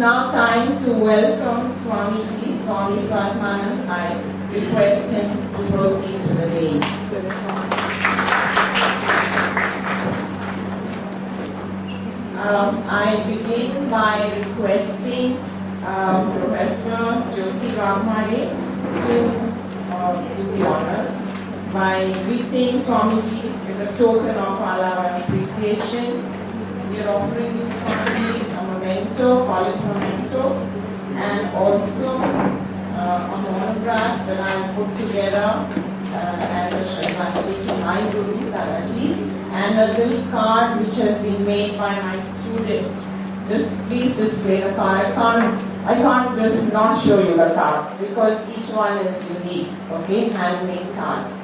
now time to welcome Swamiji, Swami Swadhanand. I request him to proceed to the dais. I begin by requesting Professor Jyoti Waghmare to do the honors by greeting Swamiji with a token of our appreciation. We are offering you, Swamiji, a memento, college memento, and also a monograph that I put together as a Shraddhanjali to my Guru, Dadaji, and a little card which has been made by my student. Just please display the card. I can't just not show you the card because each one is unique, okay? Handmade cards.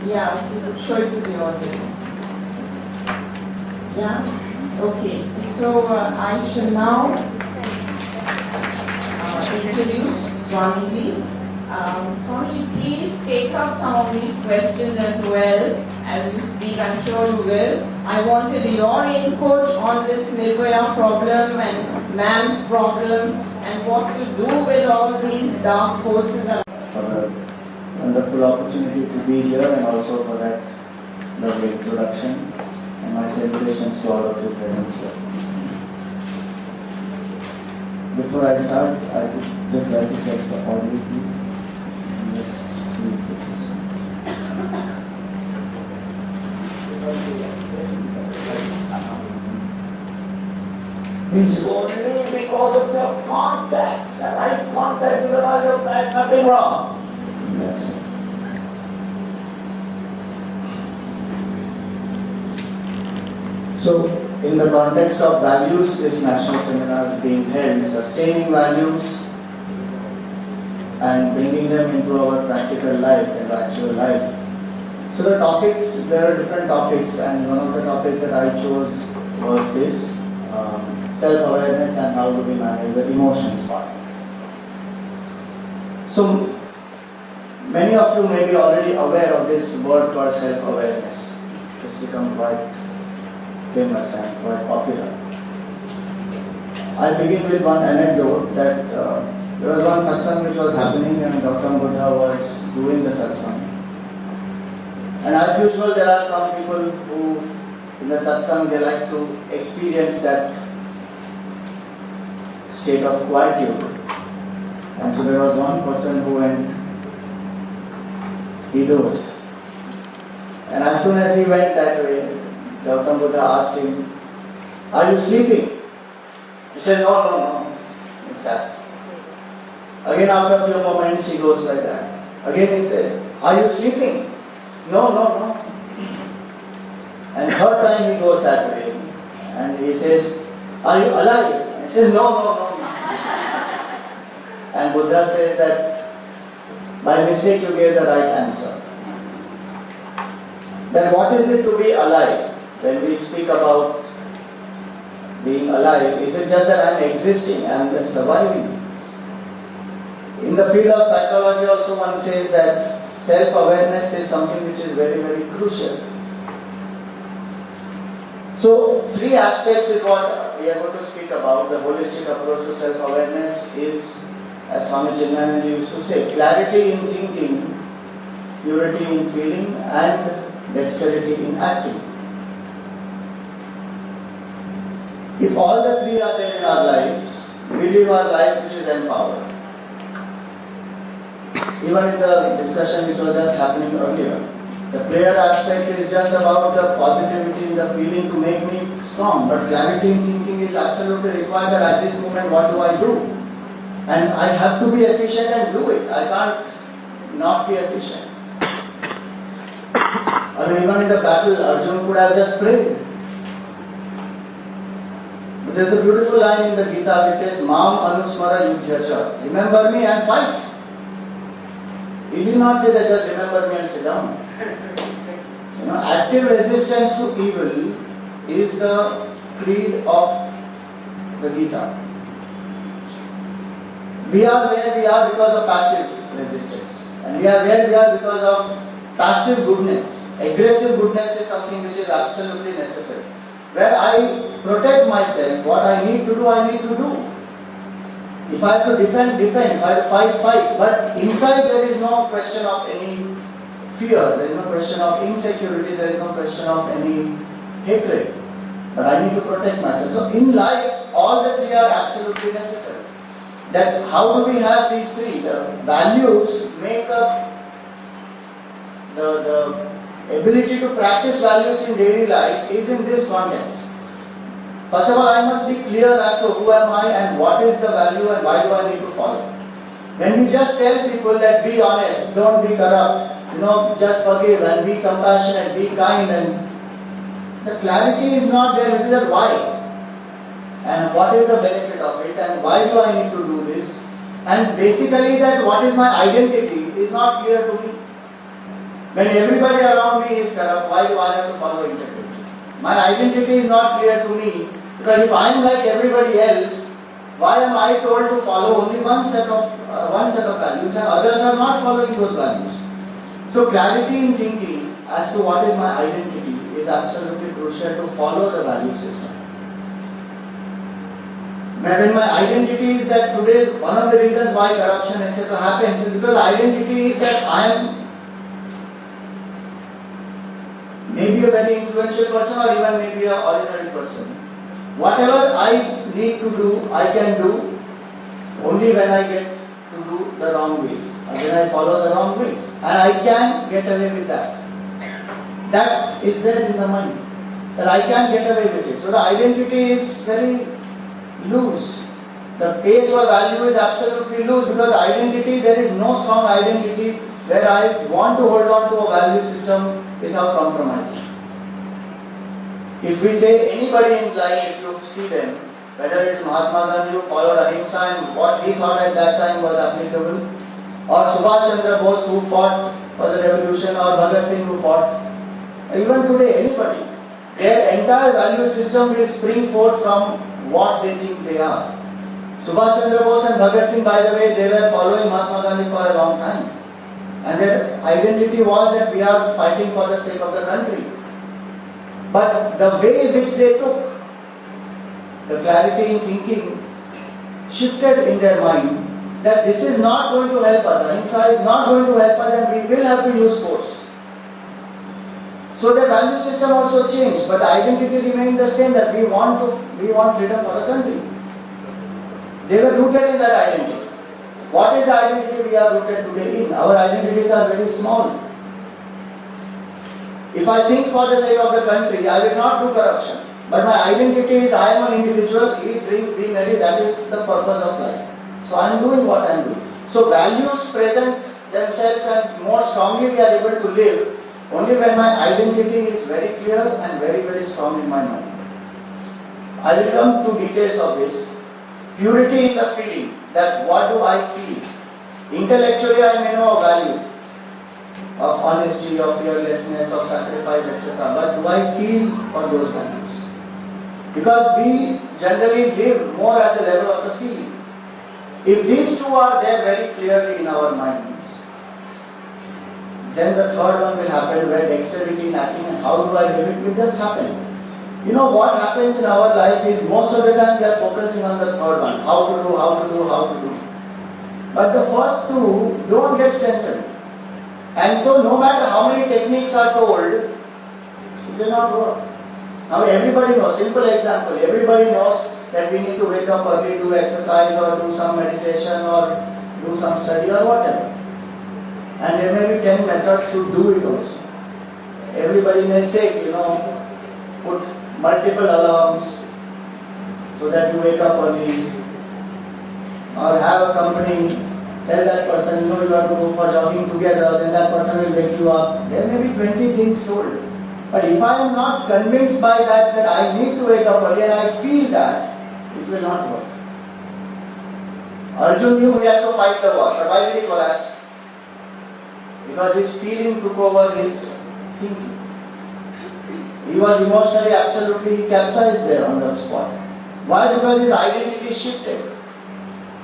Yeah, show it to the audience. Yeah? Okay. So I shall now introduce Swamiji. Swamiji, please take up some of these questions as well as you speak. I'm sure you will. I wanted your input on this Nirbhaya problem and ma'am's problem and what to do with all these dark forces. For the wonderful opportunity to be here and also for that lovely introduction and my celebrations to all of you present here. Before I start, I would just like to test the audio, please. Let's see if it is. This is only because of the contact, the right contact, you realize that nothing wrong. Yes. So, in the context of values, this national seminar is being held, sustaining values and bringing them into our practical life and actual life. So the topics, there are different topics, and one of the topics that I chose was this, self-awareness and how do we manage the emotions part. So, many of you may be already aware of this word called self-awareness. It's become quite famous and quite popular. I begin with one anecdote that there was one satsang which was happening and Gautam Buddha was doing the satsang. And as usual, there are some people who in the satsang they like to experience that state of quietude. And so there was one person who went, he dozed. And as soon as he went that way, Gautam Buddha asked him, "Are you sleeping?" He said, No. He sat. Again after a few moments he goes like that. Again he said, "Are you sleeping?" No. And third time he goes that way. And he says, "Are you alive?" And he says, No. And Buddha says that by mistake you gave the right answer. Then what is it to be alive? When we speak about being alive, is it just that I am existing, I am just surviving? In the field of psychology also one says that self-awareness is something which is very, very crucial. So, three aspects is what we are going to speak about. The holistic approach to self-awareness is, as Swami Chinmayananda used to say, clarity in thinking, purity in feeling, and dexterity in acting. If all the three are there in our lives, we live our life which is empowered. Even in the discussion which was just happening earlier, the prayer aspect is just about the positivity in the feeling to make me strong, but clarity in thinking is absolutely required that at this moment what do I do? And I have to be efficient and do it. I can't not be efficient. I mean, even in the battle, Arjuna could have just prayed. But there is a beautiful line in the Gita which says, "Mam anusmara yudhyacha." Remember me and fight. He did not say that just remember me and sit down. Active resistance to evil is the creed of the Gita. We are where we are because of passive resistance. And we are where we are because of passive goodness. Aggressive goodness is something which is absolutely necessary. where I protect myself. What I need to do, I need to do. If I have to defend, defend. If I have to fight, fight. But inside there is no question of any fear. There is no question of insecurity. There is no question of any hatred. But I need to protect myself. So in life, all the three are absolutely necessary. That how do we have these three? The values make up the ability to practice values in daily life is in this context. First of all, I must be clear as to who am I and what is the value and why do I need to follow. When we just tell people that be honest, don't be corrupt, just forgive and be compassionate, be kind, and the clarity is not there, which is that why and what is the benefit of it and why do I need to do this, and basically that what is my identity is not clear to me. When everybody around me is corrupt, why do I have to follow integrity? My identity is not clear to me, because if I am like everybody else, why am I told to follow only one set of values and others are not following those values? So clarity in thinking as to what is my identity is absolutely crucial to follow the value system. When my identity is that today, one of the reasons why corruption etc. happens is because identity is that I am maybe a very influential person or even maybe an ordinary person. Whatever I need to do, I can do only when I get to do the wrong ways, or when I follow the wrong ways. And I can get away with that. That is there in the mind, that I can get away with it. So the identity is very loose. The case for value is absolutely loose, because identity, there is no strong identity where I want to hold on to a value system without compromising. If we say anybody in life, if you see them, whether it is Mahatma Gandhi who followed Ahimsa and what he thought at that time was applicable, or Subhash Chandra Bose who fought for the revolution, or Bhagat Singh who fought, or even today anybody, their entire value system will spring forth from what they think they are. Subhash Chandra Bose and Bhagat Singh, by the way, they were following Mahatma Gandhi for a long time. And their identity was that we are fighting for the sake of the country. But the way in which they took the clarity in thinking shifted in their mind that this is not going to help us. Ahimsa is not going to help us and we will have to use force. So their value system also changed, but the identity remained the same, that we want freedom for the country. They were rooted in that identity. What is the identity we are rooted today in? Our identities are very small. If I think for the sake of the country, I will not do corruption. But my identity is I am an individual, eat, drink, be merry, that is the purpose of life. So I am doing what I am doing. So values present themselves and more strongly we are able to live only when my identity is very clear and very, very strong in my mind. I will come to details of this. Purity in the feeling, that what do I feel? Intellectually I may know a value of honesty, of fearlessness, of sacrifice, etc. But do I feel for those values? Because we generally live more at the level of the feeling. If these two are there very clearly in our minds, then the third one will happen, where dexterity in acting and how do I live it will just happen. What happens in our life is most of the time we are focusing on the third one, how to do, how to do, how to do. But the first two don't get strengthened. And so no matter how many techniques are told, it will not work. Now everybody knows, simple example, everybody knows that we need to wake up early, do exercise or do some meditation or do some study or whatever. And there may be 10 methods to do it also. Everybody may say, put multiple alarms so that you wake up early, or have a company, tell that person, you have to go for jogging together, then that person will wake you up. There may be 20 things told. But if I am not convinced by that I need to wake up early and I feel that, it will not work. Arjun knew he has to fight the war, but why did he collapse? Because his feeling took over his thinking. He was emotionally absolutely capsized there on the spot. Why? Because his identity shifted.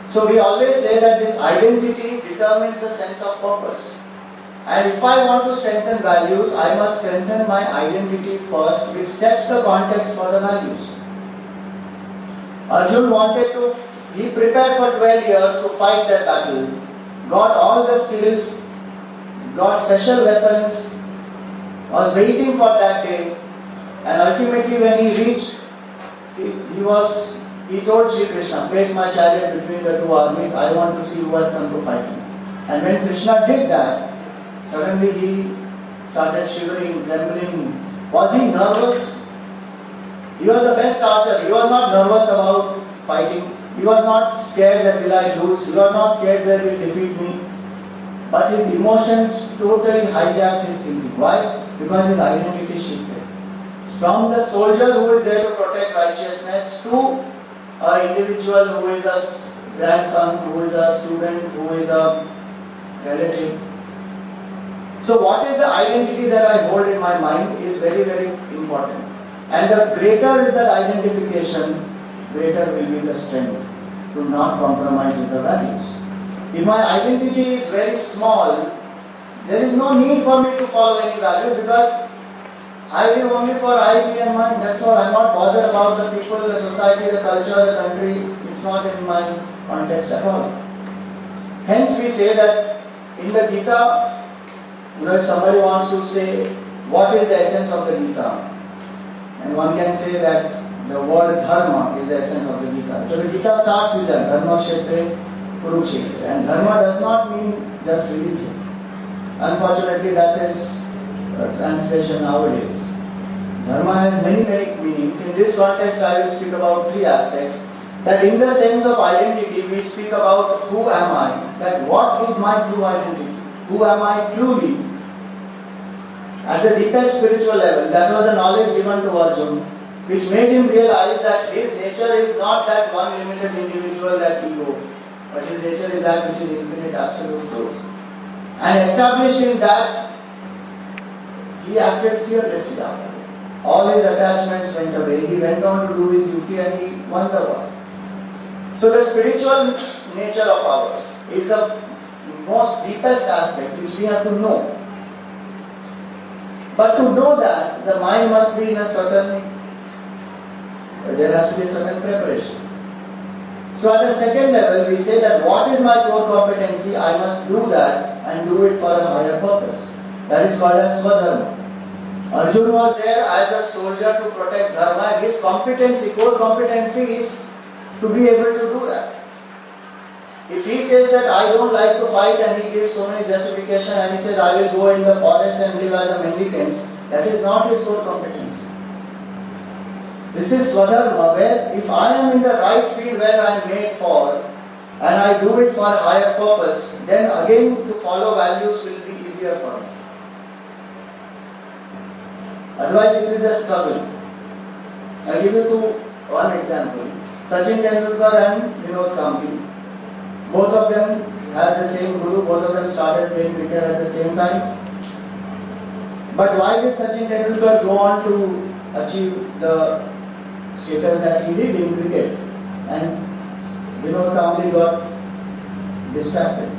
So we always say that this identity determines the sense of purpose. And if I want to strengthen values, I must strengthen my identity first, which sets the context for the values. Arjun he prepared for 12 years to fight that battle, got all the skills, got special weapons, was waiting for that day, and ultimately when he reached, he told Sri Krishna, place my chariot between the two armies, I want to see who has come to fight me. And when Krishna did that, suddenly he started shivering, trembling. Was he nervous? He was the best archer. He was not nervous about fighting. He was not scared that will I lose. He was not scared that will defeat me. But his emotions totally hijacked his thinking. Why? Because his identity shifted. From the soldier who is there to protect righteousness to an individual who is a grandson, who is a student, who is a relative. So what is the identity that I hold in my mind is very, very important. And the greater is that identification, greater will be the strength to not compromise with the values. If my identity is very small, there is no need for me to follow any values because I live only for I, me and mine. That's all. I'm not bothered about the people, the society, the culture, the country. It's not in my context at all. Hence we say that in the Gita, if somebody wants to say what is the essence of the Gita, and one can say that the word dharma is the essence of the Gita. So the Gita starts with that dharma kshetre kurukshetra, and dharma does not mean just religion. Unfortunately, that is a translation nowadays. Dharma has many, many meanings. In this context, I will speak about three aspects. That in the sense of identity, we speak about who am I, that what is my true identity, who am I truly. At the deepest spiritual level, that was the knowledge given to Arjun, which made him realize that his nature is not that one limited individual, that ego, but his nature is that which is infinite, absolute truth. And established in that, he acted fearlessly after it. All his attachments went away. He went on to do his duty and he won the war. So the spiritual nature of ours is the most deepest aspect which we have to know. But to know that, the mind must be in a certain, there has to be a certain preparation. So at a second level, we say that what is my core competency, I must do that and do it for a higher purpose. That is called as Swadharma. Arjuna was there as a soldier to protect Dharma, and his competency, core competency is to be able to do that. If he says that I don't like to fight and he gives so many justifications and he says I will go in the forest and live as a mendicant, that is not his core competency. This is Swadharma, where if I am in the right field where I am made for and I do it for a higher purpose, then again to follow values will be easier for me. Otherwise it is a struggle. I will give you one example. Sachin Tendulkar and Vinod Kambli. Both of them had the same guru, both of them started playing cricket at the same time. But why did Sachin Tendulkar go on to achieve the status that he did in cricket? And Vinod Kambli got distracted.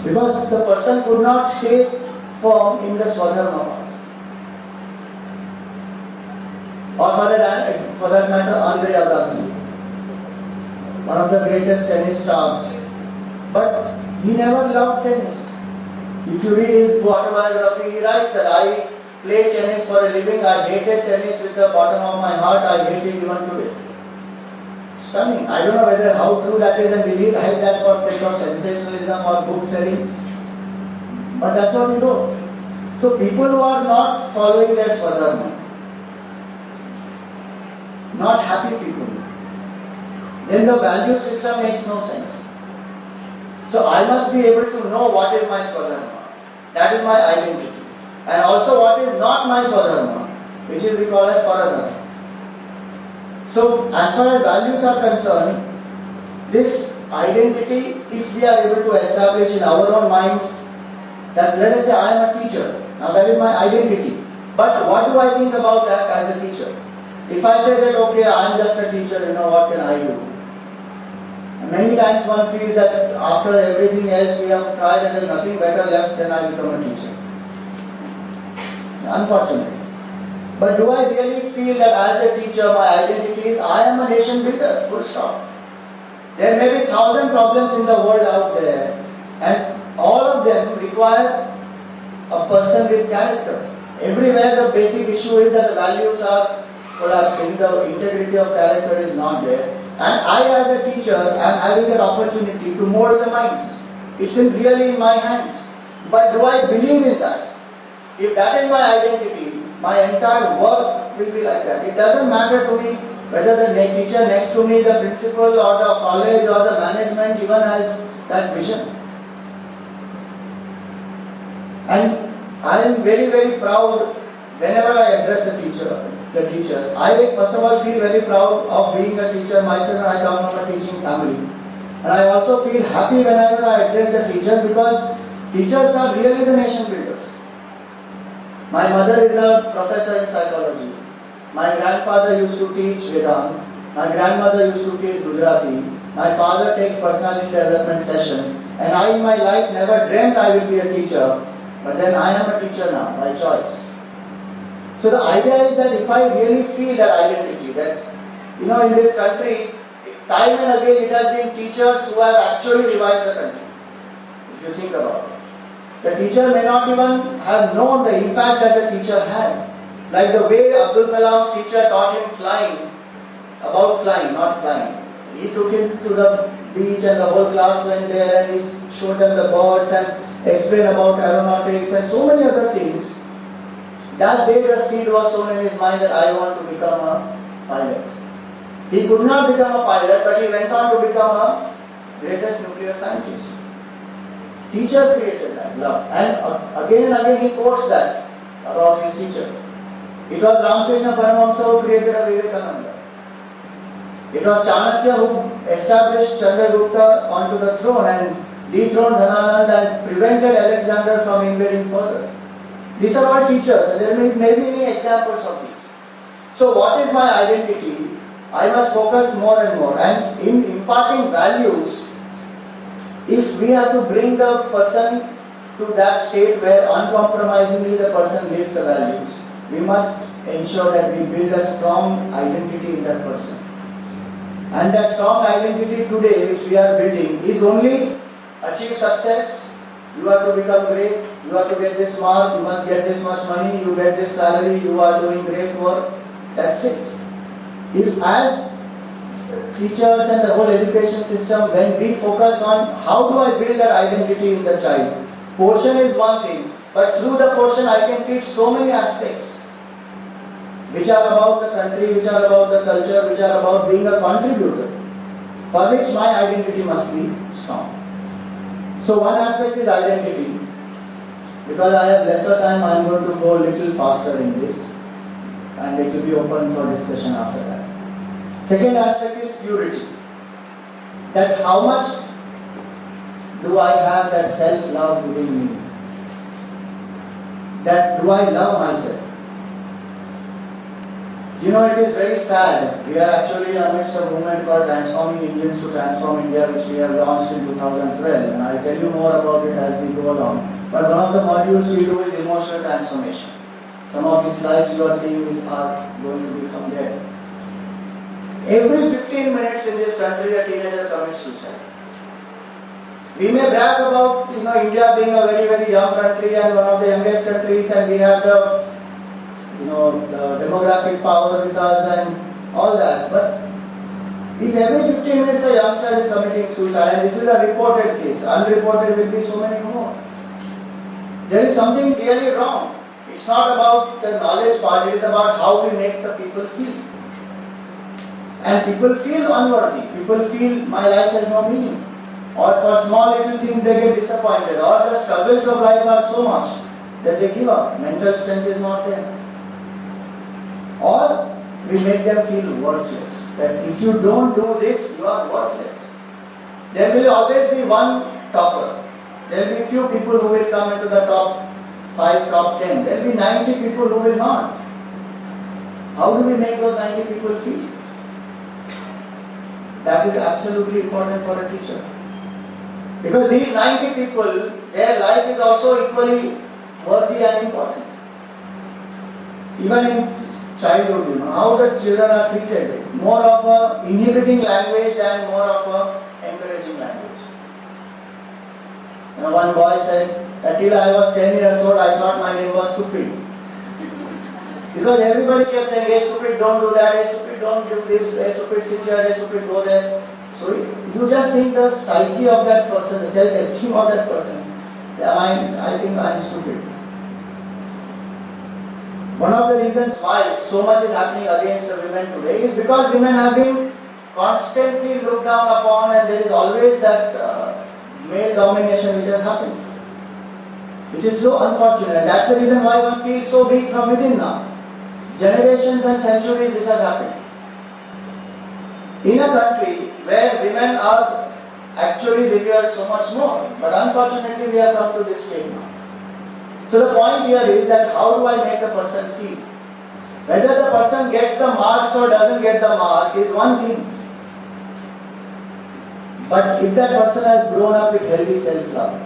Because the person could not stay firm in the Swadharma. Or for that matter, Andre Agassi, one of the greatest tennis stars. But he never loved tennis. If you read his autobiography, he writes that I played tennis for a living, I hated tennis with the bottom of my heart, I hate it even today. Stunning. I don't know whether how true that is and will he write that for sake of sensationalism or book selling. But that's what he wrote. So people who are not following their Swadharma, not happy people, then the value system makes no sense. So I must be able to know what is my Swadharma. That is my identity. And also what is not my Swadharma, which is we call as Paradharma. So as far as values are concerned, this identity, if we are able to establish in our own minds, that let us say I am a teacher. Now that is my identity. But what do I think about that as a teacher? If I say that, okay, I am just a teacher, what can I do? Many times one feels that after everything else we have tried and there is nothing better left, then I become a teacher. Unfortunately. But do I really feel that as a teacher my identity is I am a nation builder, full stop. There may be 1,000 problems in the world out there and all of them require a person with character. Everywhere the basic issue is that the values are collapsing, the integrity of character is not there. And I as a teacher am having an opportunity to mold the minds. It's really in my hands. But do I believe in that? If that is my identity, my entire work will be like that. It doesn't matter to me whether the teacher next to me, the principal or the college or the management even has that vision. And I am very, very proud whenever I address the teachers. I first of all feel very proud of being a teacher myself, and I come from a teaching family. And I also feel happy whenever I address the teachers because teachers are really the nation builders. My mother is a professor in psychology. My grandfather used to teach Vedanta. My grandmother used to teach Gujarati. My father takes personality development sessions. And I in my life never dreamt I will be a teacher. But then I am a teacher now, by choice. So the idea is that if I really feel that identity, that in this country, time and again it has been teachers who have actually revived the country. If you think about it. The teacher may not even have known the impact that the teacher had. Like the way Abdul Kalam's teacher taught him about flying, not flying. He took him to the beach and the whole class went there and he showed them the birds and explained about aeronautics and so many other things. That day the seed was sown in his mind that I want to become a pilot. He could not become a pilot, but he went on to become a greatest nuclear scientist. Teacher created that love, and again and again he quotes that about his teacher. It was Ramakrishna Paramahamsa who created a Vivekananda. It was Chanakya who established Chandragupta onto the throne and dethroned Dhananand and prevented Alexander from invading further. These are all teachers, and there may be many examples of this. So what is my identity? I must focus more and more, and in imparting values, if we have to bring the person to that state where uncompromisingly the person lives the values, we must ensure that we build a strong identity in that person. And that strong identity today which we are building is only achieve success. You have to become great, you have to get this mark, you must get this much money, you get this salary, you are doing great work. That's it. If as teachers and the whole education system, when we focus on how do I build that identity in the child, portion is one thing, but through the portion I can teach so many aspects which are about the country, which are about the culture, which are about being a contributor, for which my identity must be strong. So one aspect is identity. Because I have lesser time, I am going to go a little faster in this, and it will be open for discussion after that. Second aspect is purity. That how much do I have that self-love within me? That do I love myself? It is very sad. We are actually amidst a movement called Transforming Indians to Transform India, which we have launched in 2012. And I'll tell you more about it as we go along. But one of the modules we do is emotional transformation. Some of the slides you are seeing are going to be from there. Every 15 minutes in this country, a teenager commits suicide. We may brag about India being a very, very young country and one of the youngest countries, and we have the the demographic power with us and all that. But if every 15 minutes a youngster is committing suicide, and this is a reported case, unreported will be so many more, there is something really wrong. It's not about the knowledge part, it is about how we make the people feel. And people feel unworthy, people feel my life has no meaning. Or for small little things they get disappointed, or the struggles of life are so much that they give up. Mental strength is not there. Or we make them feel worthless. That if you don't do this, you are worthless. There will always be one topper. There will be few people who will come into the top 5, top 10. There will be 90 people who will not. How do we make those 90 people feel? That is absolutely important for a teacher. Because these 90 people, their life is also equally worthy and important. Even in childhood, how the children are treated. More of a inhibiting language than more of a encouraging language. One boy said that till I was 10 years old, I thought my name was stupid. Because everybody kept saying, hey stupid, don't do that, hey stupid, don't do this, hey stupid, sit here, hey stupid, go there. So you just think the psyche of that person, the self-esteem of that person, I think I'm stupid. One of the reasons why so much is happening against the women today is because women have been constantly looked down upon, and there is always that male domination which has happened. Which is so unfortunate, and that's the reason why one feels so weak from within now. Generations and centuries this has happened. In a country where women are actually revered so much more, but unfortunately we have come to this state now. So the point here is that how do I make the person feel? Whether the person gets the marks or doesn't get the mark is one thing. But if that person has grown up with healthy self-love,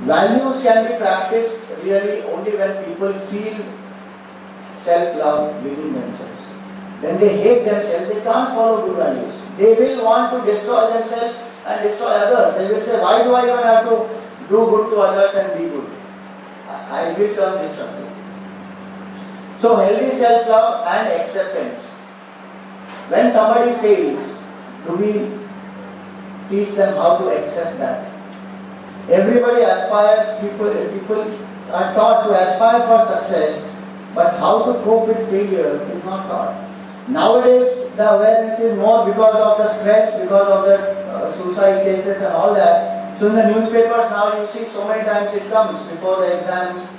values can be practiced really only when people feel self-love within themselves. When they hate themselves, they can't follow good values. They will want to destroy themselves and destroy others. They will say, why do I even have to do good to others and be good? I will turn destructive. So healthy self-love and acceptance. When somebody fails, do we teach them how to accept that? Everybody aspires, people are taught to aspire for success, but how to cope with failure is not taught. Nowadays, the awareness is more because of the stress, because of the suicide cases and all that. So in the newspapers now you see so many times it comes before the exams,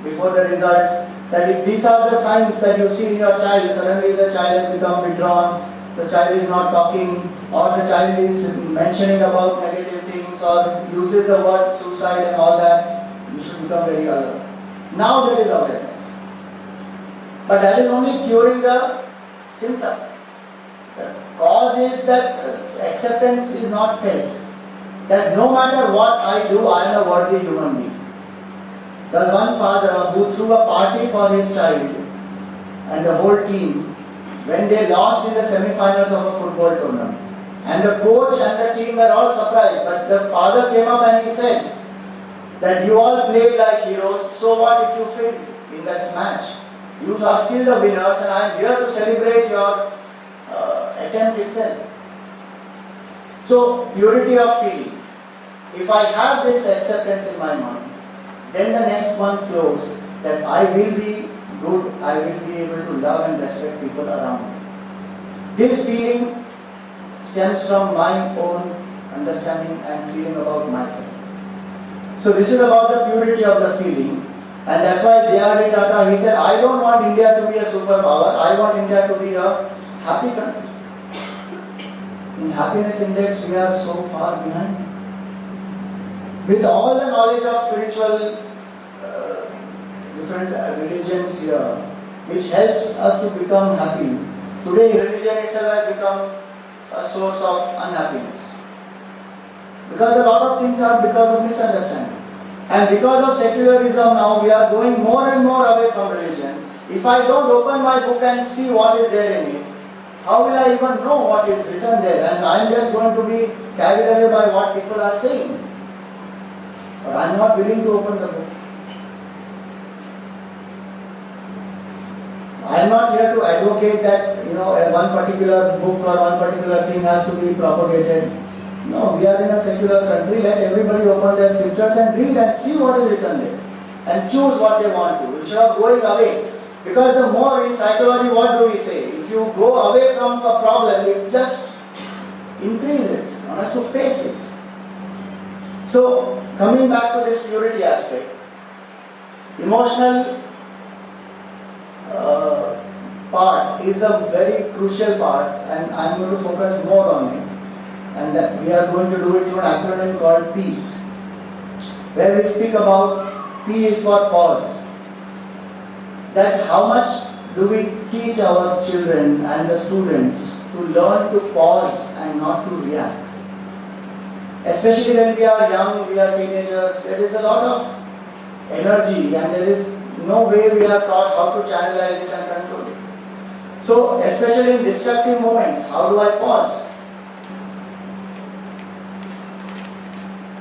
before the results, that if these are the signs that you see in your child, suddenly the child has become withdrawn, the child is not talking, or the child is mentioning about negative things or uses the word suicide and all that, you should become very alert. Now there is awareness. But that is only curing the symptom. The cause is that acceptance is not felt. That no matter what I do, I am a worthy human being. There's one father who threw a party for his child and the whole team when they lost in the semi-finals of a football tournament. And the coach and the team were all surprised, but the father came up and he said that you all played like heroes, so what if you fail in that match? You are still the winners and I am here to celebrate your attempt itself. So, purity of feeling. If I have this acceptance in my mind, then the next one flows that I will be good, I will be able to love and respect people around me. This feeling stems from my own understanding and feeling about myself. So this is about the purity of the feeling, and that's why J.R.D. Tata, he said, I don't want India to be a superpower, I want India to be a happy country. In happiness index, we are so far behind. With all the knowledge of spiritual different religions here, which helps us to become happy, today religion itself has become a source of unhappiness. Because a lot of things are because of misunderstanding. And because of secularism now, we are going more and more away from religion. If I don't open my book and see what is there in it, how will I even know what is written there? And I am just going to be carried away by what people are saying. But I am not willing to open the book. I am not here to advocate that one particular book or one particular thing has to be propagated. No, we are in a secular country. Let everybody open their scriptures and read and see what is written there, and choose what they want to, instead of going away. Because the more in psychology, what do we say? If you go away from a problem, it just increases. One has to face it. So, coming back to this purity aspect, emotional part is a very crucial part, and I am going to focus more on it. And that we are going to do it through an acronym called PEACE, where we speak about P is for pause. That how much do we teach our children and the students to learn to pause and not to react. Especially when we are young, we are teenagers, there is a lot of energy and there is no way we are taught how to channelize it and control it. So, especially in destructive moments, how do I pause?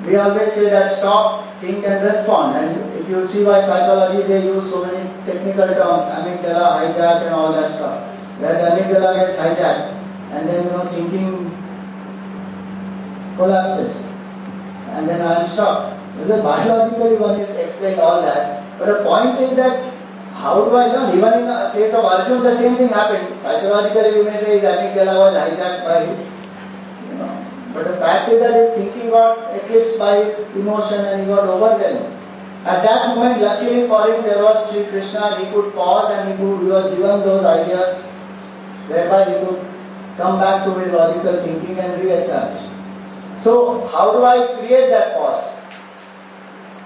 We always say that stop, think and respond. And if you see why psychology, they use so many technical terms, amygdala, hijack and all that stuff. Where the amygdala gets hijacked and then thinking collapses. And then I am stopped. Because biologically one is explained all that. But the point is that how do I learn? Even in the case of Arjun, the same thing happened. Psychologically, we may say his amygdala was hijacked by but the fact is that his thinking got eclipsed by his emotion and he got overwhelmed. At that moment, luckily for him, there was Sri Krishna. He could pause and he was given those ideas, whereby he could come back to his logical thinking and re-establish. So, how do I create that pause?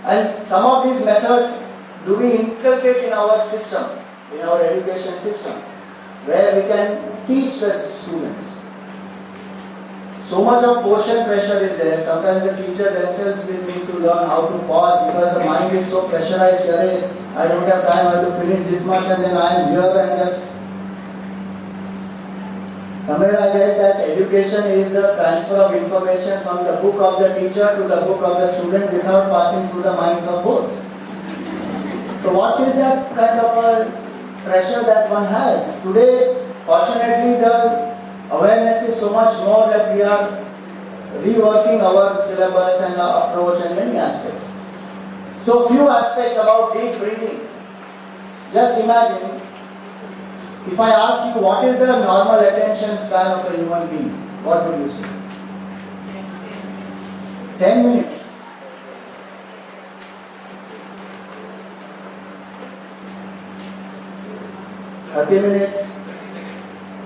And some of these methods do we inculcate in our system, in our education system, where we can teach the students. So much of portion pressure is there. Sometimes the teacher themselves will need to learn how to pause because the mind is so pressurized. I don't have time, I have to finish this much and then I am here and just... Somewhere I read that education is the transfer of information from the book of the teacher to the book of the student without passing through the minds of both. So what is that kind of a pressure that one has? Today, fortunately, the awareness is so much more that we are reworking our syllabus and our approach and many aspects. So few aspects about deep breathing. Just imagine, if I ask you what is the normal attention span of a human being, what would you say? 10 minutes. 30 minutes.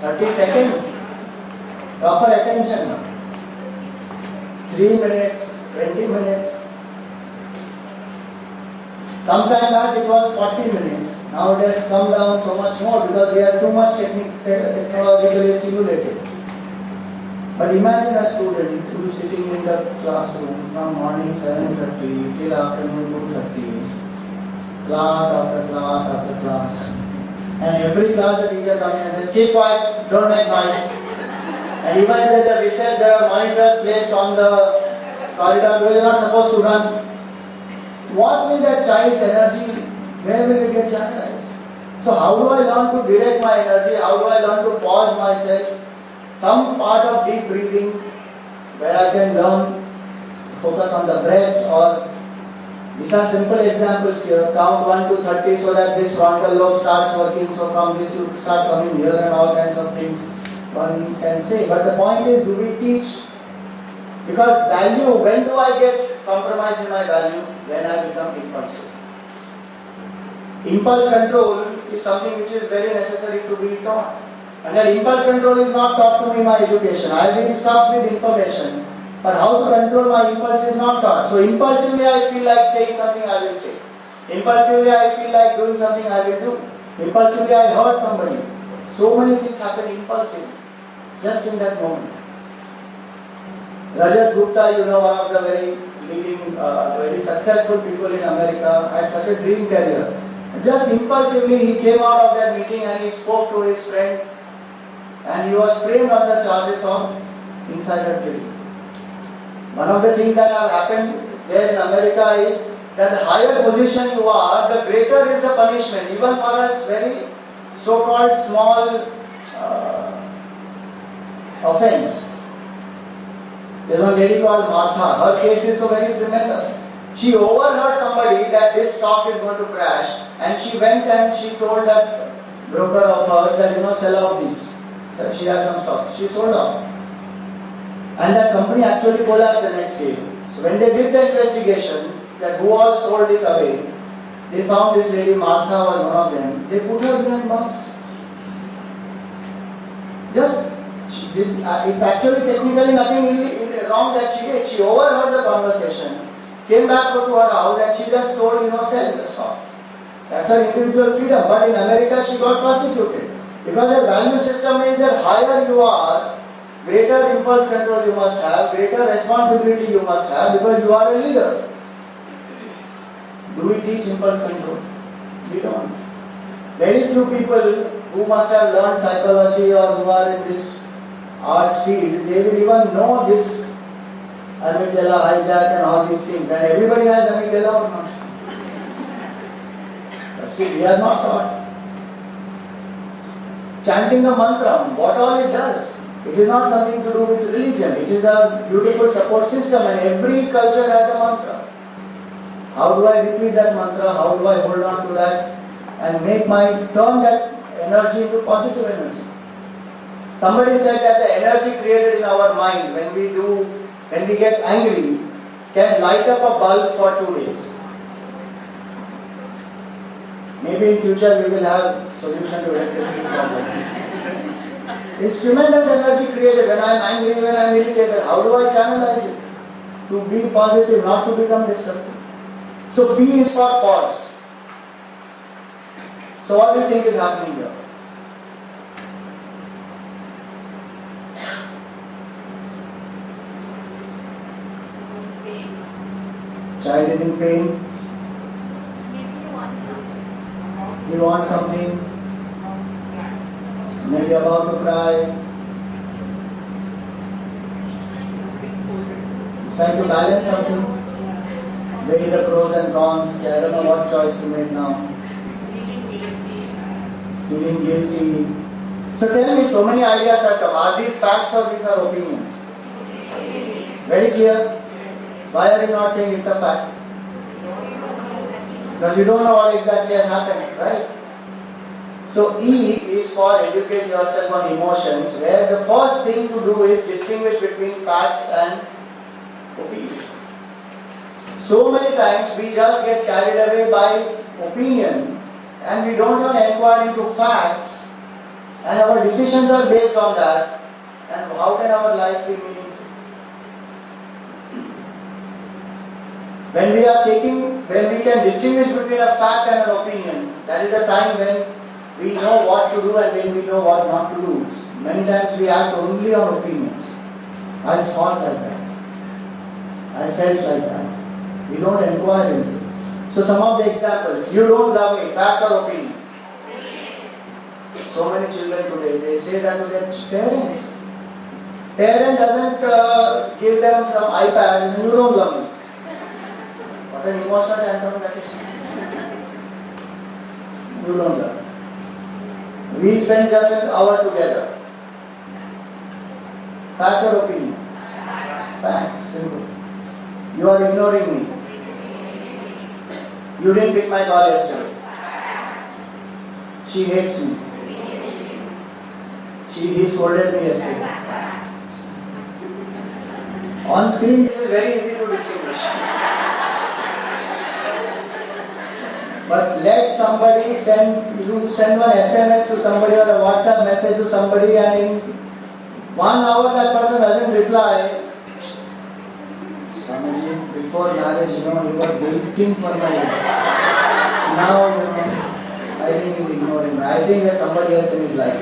30 seconds. Proper attention now. 3 minutes, 20 minutes. Sometime back it was 40 minutes. Now it has come down so much more because we are too much technologically stimulated. But imagine a student who is sitting in the classroom from morning 7:30 till afternoon 2:30. Class after class after class. And every class the teacher comes and says, keep quiet, don't make noise. And even if there is a recess, there are monitors placed on the corridor where you are not supposed to run. What will that child's energy, where will it get channelized? So how do I learn to direct my energy? How do I learn to pause myself? Some part of deep breathing where I can learn to focus on the breath, or these are simple examples here. Count 1 to 30 so that this frontal lobe starts working. So from this you start coming here and all kinds of things one can say. But the point is, do we teach? Because value, when do I get compromised in my value? When I become impulsive. Impulse control is something which is very necessary to be taught. And that impulse control is not taught to me in my education. I have been stuffed with information. But how to control my impulse is not taught. So impulsively I feel like saying something, I will say. Impulsively I feel like doing something, I will do. Impulsively I hurt somebody. So many things happen impulsively, just in that moment. Rajat Gupta, one of the very leading, very successful people in America, had such a dream career. Just impulsively he came out of that meeting and he spoke to his friend, and he was framed on the charges of insider trading. One of the things that have happened there in America is that the higher position you are, the greater is the punishment, even for a very so-called small offense. There was a lady called Martha. Her case is so very tremendous. She overheard somebody that this stock is going to crash, and she went and she told that broker of hers that sell out these. So she has some stocks. She sold off. And that company actually collapsed the next day. So when they did the investigation, that who all sold it away, they found this lady Martha was one of them. They put her behind bars. It's actually technically nothing really wrong that she did. She overheard the conversation, came back to her house, and she just told, sell the stocks. That's her individual freedom. But in America, she got prosecuted. Because the value system is that higher you are, greater impulse control you must have, greater responsibility you must have because you are a leader. Do we teach impulse control? We don't. Very few people who must have learned psychology or who are in this arts field, they will even know this amygdala hijack and all these things. And everybody has amygdala or not? But still, we are not taught. Chanting a mantra, what all it does? It is not something to do with religion. It is a beautiful support system, and every culture has a mantra. How do I repeat that mantra? How do I hold on to that and turn that energy into positive energy? Somebody said that the energy created in our mind when we get angry can light up a bulb for 2 days. Maybe in future we will have solution to electricity problem. It's tremendous energy created when I am angry, when I am irritated. How do I channelize it? To be positive, not to become destructive. So P is for pause. So what do you think is happening here? Child is in pain. He wants something. Maybe about to cry. He's trying to balance something. Weigh the pros and cons. I don't know what choice to make now. Feeling guilty. So tell me, so many ideas have come. Are these facts or these are opinions? Very clear. Why are you not saying it's a fact? Because you don't know what exactly has happened, right? So E is for educate yourself on emotions, where the first thing to do is distinguish between facts and opinion. So many times we just get carried away by opinion and we don't even inquire into facts, and our decisions are based on that, and how can our life be meaningful? When we can distinguish between a fact and an opinion, that is the time when we know what to do and when we know what not to do. Many times we act only on opinions. I thought like that. I felt like that. We don't inquire into it. So some of the examples, you don't love me, fact or opinion? So many children today, they say that to their parents. Parent doesn't give them some iPad and you don't love me. What an emotional tantrum that is. You don't love me. We spend just an hour together. Fact or opinion? Fact, simple. You are ignoring me. You didn't pick my call yesterday. She hates me. He scolded me yesterday. On screen, this is very easy to distinguish. But let somebody send one SMS to somebody or a WhatsApp message to somebody, and in 1 hour that person doesn't reply. Swamiji, before marriage, he was waiting for my reply. Now, I think he's ignoring me. I think there's somebody else in his life.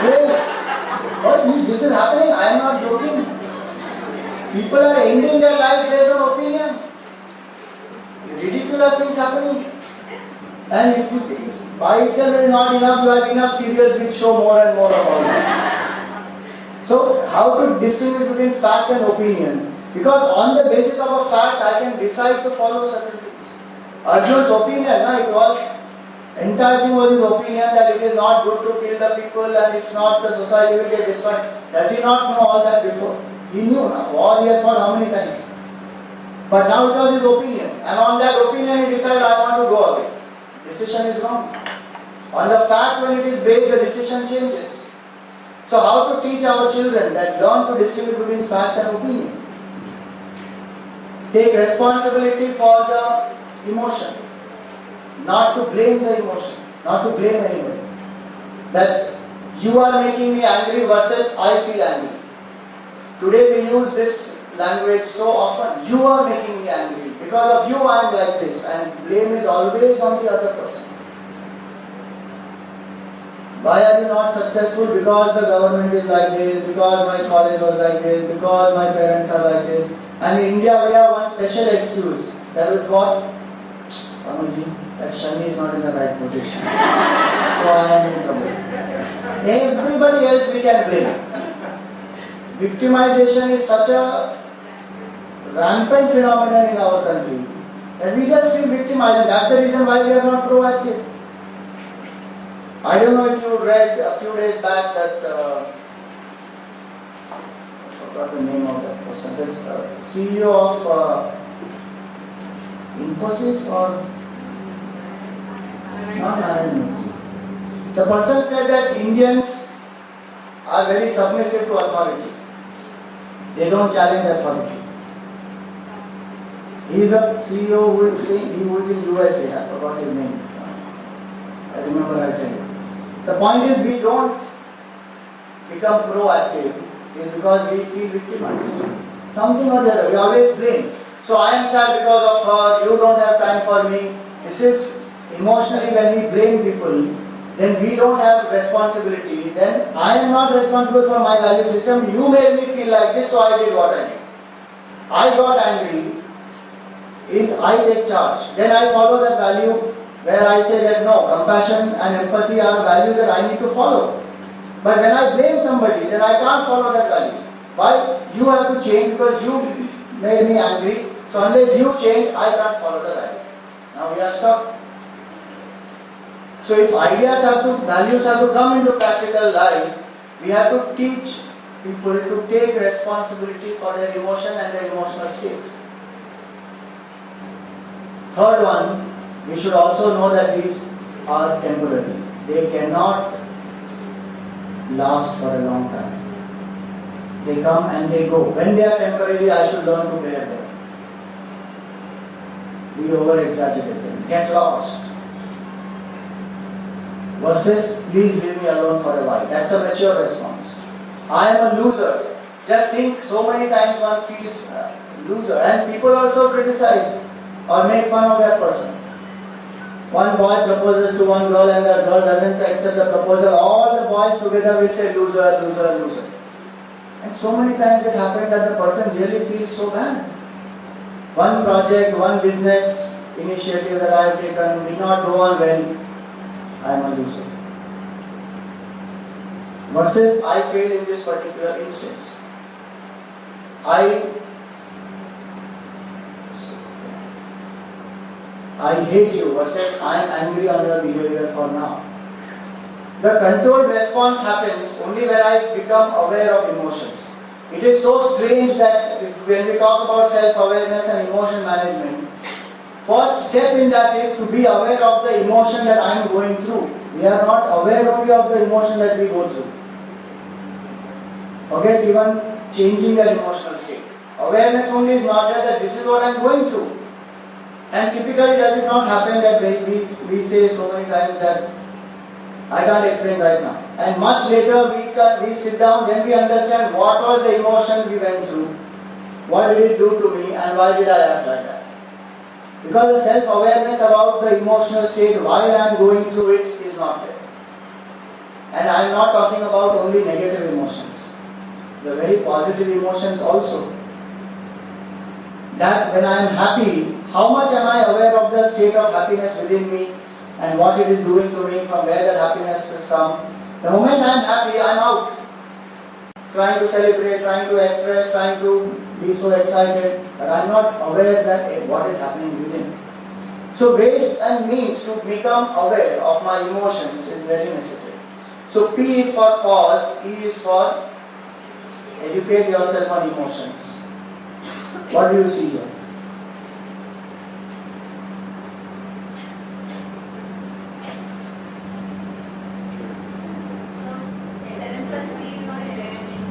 Hey, this is happening. I am not joking. People are ending their lives based on opinion. Ridiculous things happening. And if by itself it is not enough, you have enough serials which show more and more about it. So, how to distinguish between fact and opinion? Because on the basis of a fact, I can decide to follow certain things. Arjun's opinion, it was, entire thing was his opinion that it is not good to kill the people and it's not, the society will get destroyed. Does he not know all that before? He knew, war he has fought how many times? But now it was his opinion, and on that opinion he decided, I want to go away. Decision is wrong. On the fact, when it is based, the decision changes. So how to teach our children that learn to distinguish between fact and opinion? Take responsibility for the emotion, not to blame the emotion, not to blame anybody. That you are making me angry versus I feel angry. Today we use this language so often. You are making me angry. Because of you I am like this, and blame is always on the other person. Why are you not successful? Because the government is like this, because my college was like this, because my parents are like this. And in India we have one special excuse. That is what? Swamuji, that Shani is not in the right position. So I am in trouble. Everybody else we can blame. Victimization is such a rampant phenomenon in our country that we just feel victimized, and that's the reason why we are not proactive. I don't know if you read a few days back that I forgot the name of that person. This CEO of Infosys or not Narendra Modi. The person said that Indians are very submissive to authority. They don't challenge authority. He is a CEO who is in USA. I forgot his name. I remember I tell you. The point is we don't become proactive because we feel victimized. Something or the other. We always blame. So I am sad because of her. You don't have time for me. This is emotionally when we blame people, then we don't have responsibility. Then I am not responsible for my value system. You made me feel like this, so I did what I did. I got angry. I take charge. Then I follow that value where I say that no, compassion and empathy are values that I need to follow. But when I blame somebody, then I can't follow that value. Why? You have to change because you made me angry. So unless you change, I can't follow the value. Now we are stuck. So if values have to come into practical life, we have to teach people to take responsibility for their emotion and their emotional state. Third one, we should also know that these are temporary. They cannot last for a long time. They come and they go. When they are temporary, I should learn to bear them. We over-exaggerate them. Get lost. Versus, please leave me alone for a while. That's a mature response. I am a loser. Just think, so many times one feels loser. And people also criticize or make fun of that person. One boy proposes to one girl and the girl doesn't accept the proposal. All the boys together will say loser, loser, loser. And so many times it happened that the person really feels so bad. One project, one business initiative that I have taken did not go on well. I am a loser. Versus I failed in this particular instance. I hate you versus I am angry on your behavior for now. The controlled response happens only when I become aware of emotions. It is so strange that when we talk about self-awareness and emotion management, first step in that is to be aware of the emotion that I am going through. We are not aware only of the emotion that we go through. Forget even changing that emotional state. Awareness only is not that this is what I am going through. And typically does it not happen that we say so many times that I can't explain right now. And much later we sit down, then we understand what was the emotion we went through, what did it do to me and why did I act like that. Because the self-awareness about the emotional state while I am going through it is not there. And I am not talking about only negative emotions. The very positive emotions also. That when I am happy, how much am I aware of the state of happiness within me and what it is doing to me, from where that happiness has come. The moment I am happy, I am out. Trying to celebrate, trying to express, trying to be so excited, but I am not aware that what is happening within. So ways and means to become aware of my emotions is very necessary. So P is for pause, E is for educate yourself on emotions. What do you see here?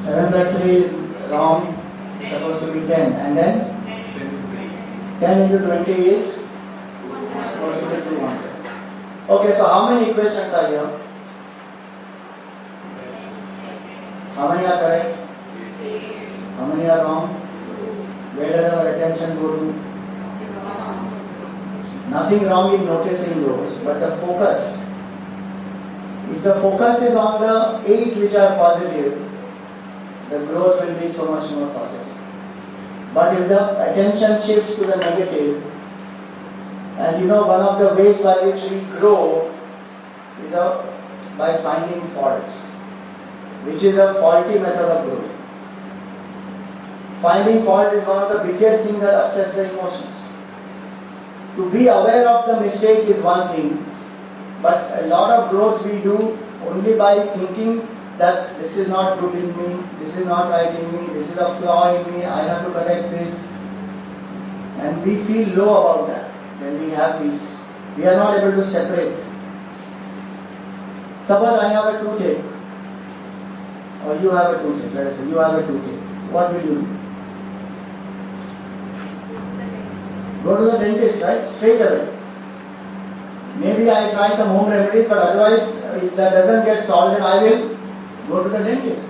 So 7 plus 3 is wrong, it's supposed to be 10. And then 10 into 20 is supposed to be 200. Okay, so how many equations are here? How many are correct? How many are wrong? Where does our attention go to? Nothing wrong in noticing those, but the focus If the focus is on the 8 which are positive, the growth will be so much more positive. But if the attention shifts to the negative, and you know, one of the ways by which we grow is by finding faults, which is a faulty method of growth. Finding fault is one of the biggest things that upsets the emotions. To be aware of the mistake is one thing, but a lot of growth we do only by thinking that this is not good in me, this is not right in me, this is a flaw in me, I have to correct this. And we feel low about that when we have this. We are not able to separate. Suppose I have a toothache, or you have a toothache, let us say you have a toothache. What will you do? Go to the dentist, right? Straight away. Maybe I try some home remedies, but otherwise, if that doesn't get solved, then I will go to the dentist.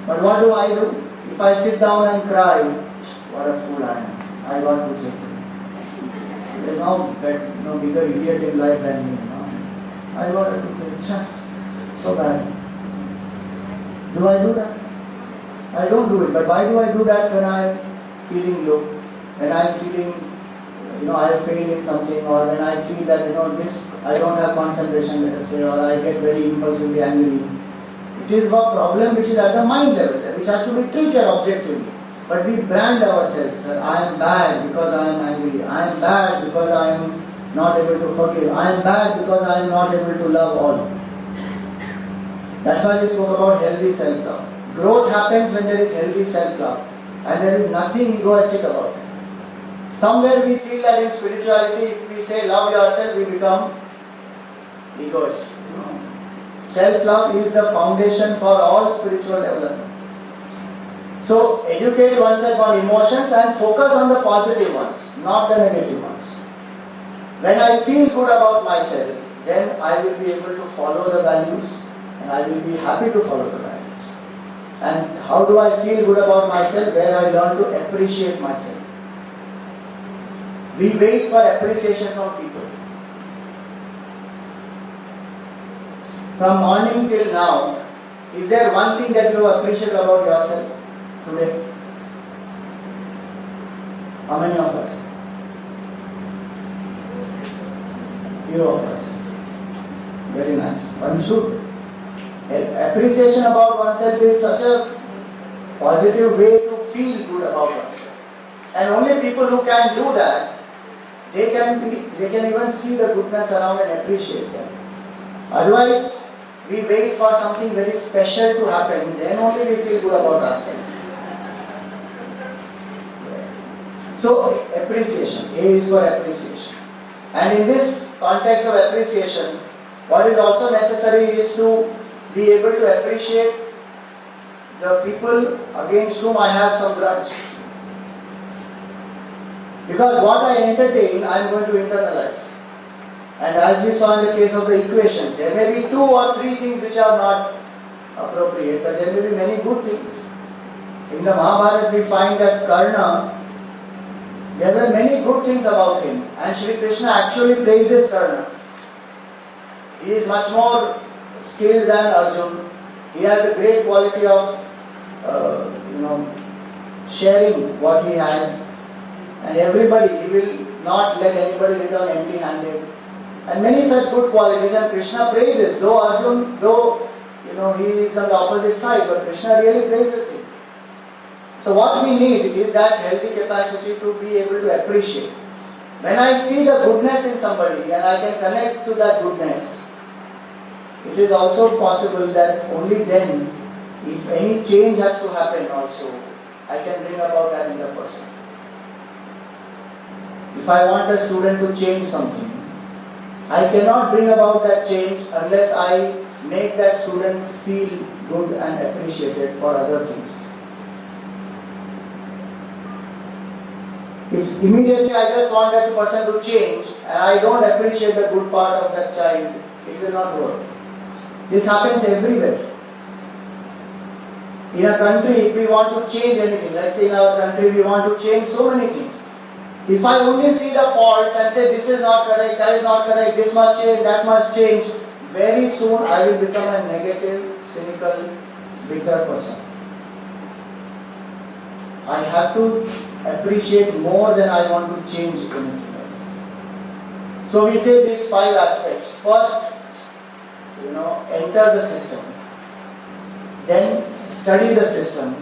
But what do I do? If I sit down and cry, what a fool I am. I got toothache. There is no bigger idiot in life than me. No? I got a toothache. So bad. Do I do that? I don't do it. But why do I do that when I am feeling low? When I am feeling, I have failed in something, or when I feel that, this, I don't have concentration, let us say, or I get very impulsively angry. It is a problem which is at the mind level, which has to be treated objectively. But we brand ourselves. I am bad because I am angry. I am bad because I am not able to forgive. I am bad because I am not able to love all. That's why we spoke about healthy self-love. Growth happens when there is healthy self-love. And there is nothing egoistic about it. Somewhere we feel that in spirituality, if we say love yourself, we become egoistic. Self-love is the foundation for all spiritual development. So, educate oneself on emotions and focus on the positive ones, not the negative ones. When I feel good about myself, then I will be able to follow the values and I will be happy to follow the values. And how do I feel good about myself? Where I learn to appreciate myself. We wait for appreciation from people. From morning till now, is there one thing that you appreciate about yourself today? How many of us? Few of us. Very nice. One should. Appreciation about oneself is such a positive way to feel good about oneself. And only people who can do that, they can even see the goodness around and appreciate them. Otherwise, we wait for something very special to happen, then only we feel good about ourselves. So, appreciation. A is for appreciation. And in this context of appreciation, what is also necessary is to be able to appreciate the people against whom I have some grudge. Because what I entertain, I am going to internalize. And as we saw in the case of the equation, there may be 2 or 3 things which are not appropriate, but there may be many good things. In the Mahabharata, we find that Karna, there were many good things about him, and Shri Krishna actually praises Karna. He is much more skilled than Arjun. He has the great quality of, sharing what he has, and everybody, he will not let anybody return empty-handed. And many such good qualities, and Krishna praises, though Arjun, he is on the opposite side, but Krishna really praises him. So what we need is that healthy capacity to be able to appreciate. When I see the goodness in somebody and I can connect to that goodness, it is also possible that only then, if any change has to happen also, I can bring about that in the person. If I want a student to change something, I cannot bring about that change unless I make that student feel good and appreciated for other things. If immediately I just want that person to change and I don't appreciate the good part of that child, it will not work. This happens everywhere. In a country, if we want to change anything, let's say in our country we want to change so many things. If I only see the faults and say this is not correct, that is not correct, this must change, that must change, very soon I will become a negative, cynical, bitter person. I have to appreciate more than I want to change anything else. So we say these 5 aspects. First, enter the system. Then study the system.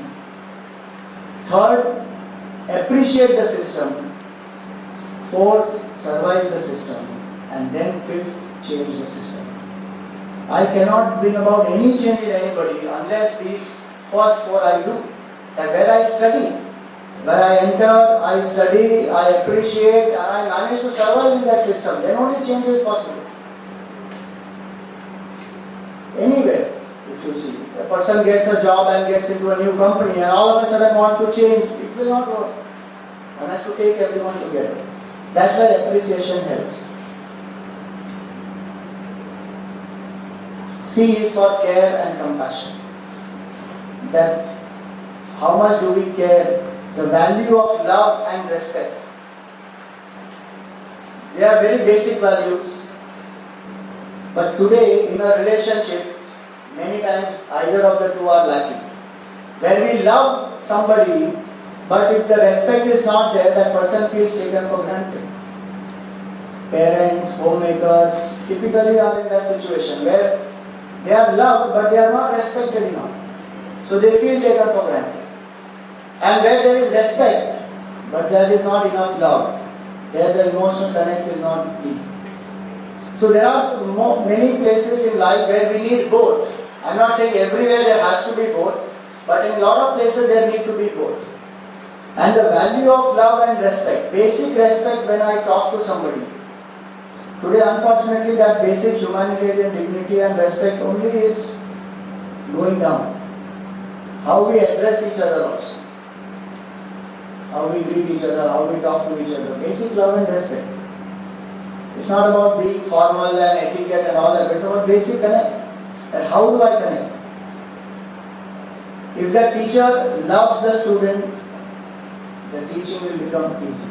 Third, appreciate the system. Fourth, survive the system. And then fifth, change the system. I cannot bring about any change in anybody unless these first 4 I do. That where I study, where I enter, I study, I appreciate, and I manage to survive in that system, then only change is possible. Anywhere, if you see, a person gets a job and gets into a new company and all of a sudden wants to change, it will not work. One has to take everyone together. That's why appreciation helps. C is for care and compassion. That how much do we care? The value of love and respect. They are very basic values. But today in a relationship, many times either of the two are lacking. When we love somebody, but if the respect is not there, that person feels taken for granted. Parents, homemakers typically are in that situation where they are loved but they are not respected enough. So they feel taken for granted. And where there is respect, but there is not enough love, there the emotional connect is not deep. So there are many places in life where we need both. I am not saying everywhere there has to be both, but in a lot of places there need to be both. And the value of love and respect, basic respect when I talk to somebody. Today unfortunately that basic humanitarian dignity and respect only is going down. How we address each other also. How we greet each other, how we talk to each other. Basic love and respect. It's not about being formal and etiquette and all that, but it's about basic connect. And how do I connect? If the teacher loves the student, the teaching will become easy.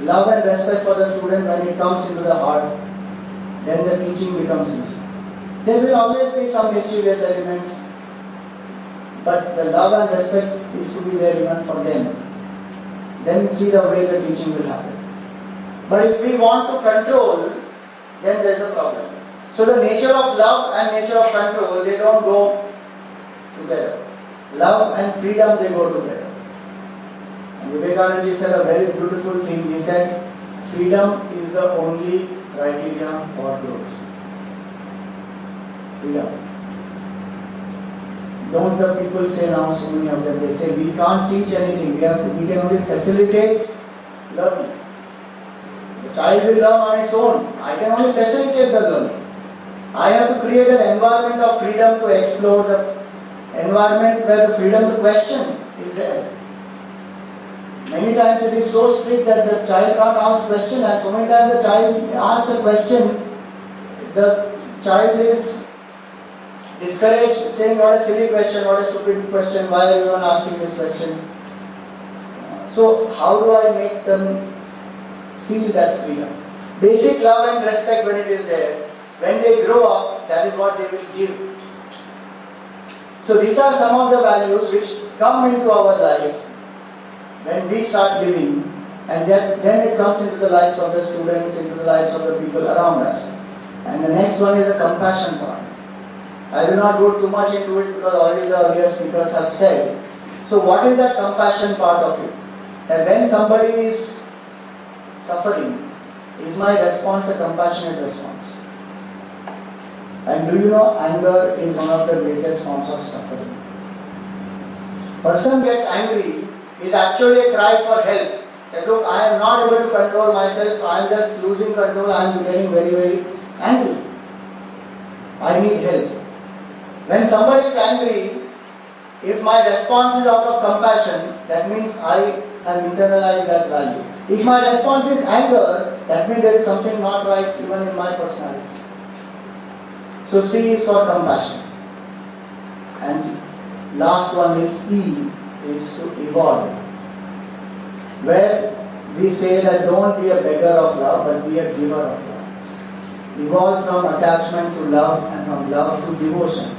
Love and respect for the student, when it comes into the heart, then the teaching becomes easy. There will always be some mischievous elements, but the love and respect is to be there even for them. Then see the way the teaching will happen. But if we want to control, then there is a problem. So the nature of love and nature of control, they don't go together. Love and freedom, they go together. And Vivekananda ji said a very beautiful thing. He said, freedom is the only criteria for growth. Freedom. Don't the people say now, so many of them, they say we can't teach anything, we can only facilitate learning. The child will learn on its own. I can only facilitate the learning. I have to create an environment of freedom to explore, the environment where the freedom to question is there. Many times it is so strict that the child can't ask questions, and so many times the child asks a question, the child is discouraged, saying what a silly question, what a stupid question, why are you even asking this question? So how do I make them feel that freedom? Basic love and respect when it is there, when they grow up, that is what they will give. So these are some of the values which come into our life when we start living, and then it comes into the lives of the students, into the lives of the people around us. And the next one is the compassion part. I will not go too much into it because already the earlier speakers have said. So what is that compassion part of it? That when somebody is suffering, is my response a compassionate response? And do you know, anger is one of the greatest forms of suffering. Person gets angry is actually a cry for help. That look, I am not able to control myself, so I am just losing control, I am getting very, very angry. I need help. When somebody is angry, if my response is out of compassion, that means I have internalized that value. If my response is anger, that means there is something not right even in my personality. So C is for compassion. And last one is E, is to evolve. Where we say that don't be a beggar of love, but be a giver of love. evolve from attachment to love and from love to devotion.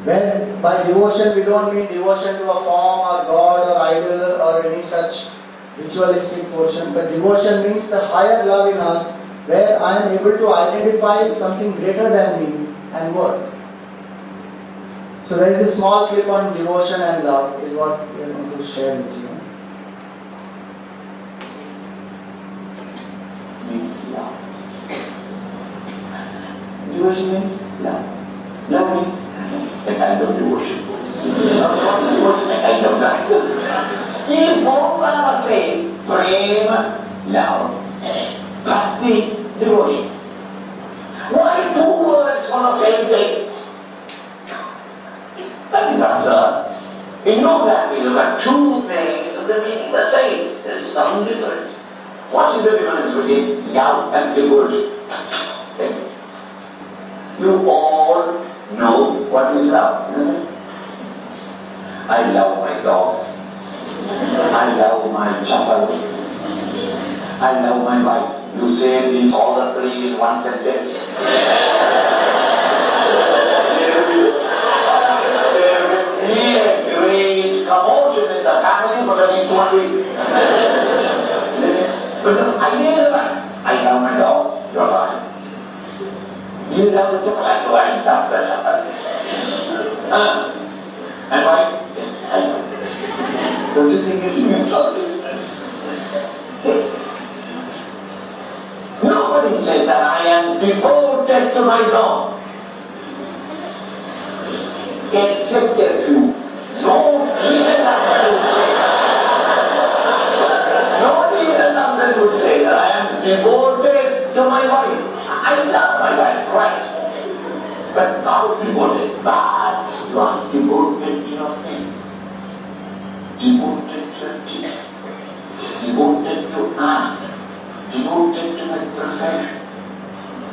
When by devotion we don't mean devotion to a form or god or idol or any such ritualistic portion, but devotion means the higher love in us where I am able to identify something greater than me and work. So there is a small clip on devotion and love is what we are going to share with you. Means love. Devotion means love. Love means a kind of devotion. Not devotion, a kind of love. If both are same, prema, love, bhakti, devotion. Why two words for the same thing? That is absurd. In no language, there are two things and the meaning the same. There is some difference. What is the difference between love and devotion? You all know what is love, isn't it? I love my dog. I love my child. I love my wife. You say these all the three in one sentence. There will be a great commotion in the family for the next 1 week. But the idea is that I love my dog, you're lying. You love the chocolate, I love the chocolate. And why? Yes, I love. Don't you think it's insulting? Nobody says that I am devoted to my dog. Except a few. No reason other would say that. No reason other would say that I am devoted to my wife. I love my wife, right? But not devoted. But you are devoted to your friends. Devoted to your teacher. Devoted to art. Devoted to my profession.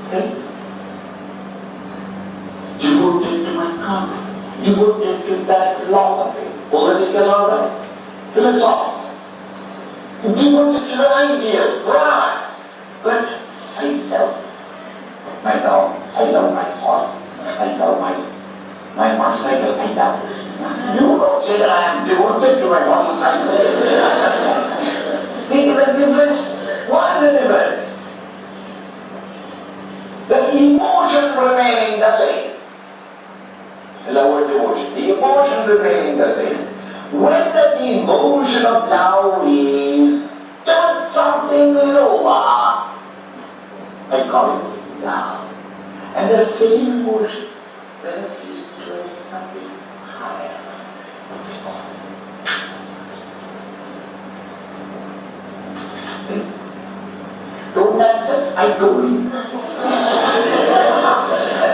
Okay? Devoted to my country. Devoted to that philosophy, political order, philosophy. Devoted to the idea, pride. But I love my dog, I love my horse, I love my motorcycle, I love it. You don't say that I am devoted to my motorcycle. Think of the difference. What is the difference? The emotion remaining the same. Love or devotion. The emotion remaining the same. When the emotion of love is just something lower, I call it love. And the same emotion when it is to something higher. Don't accept, I told you.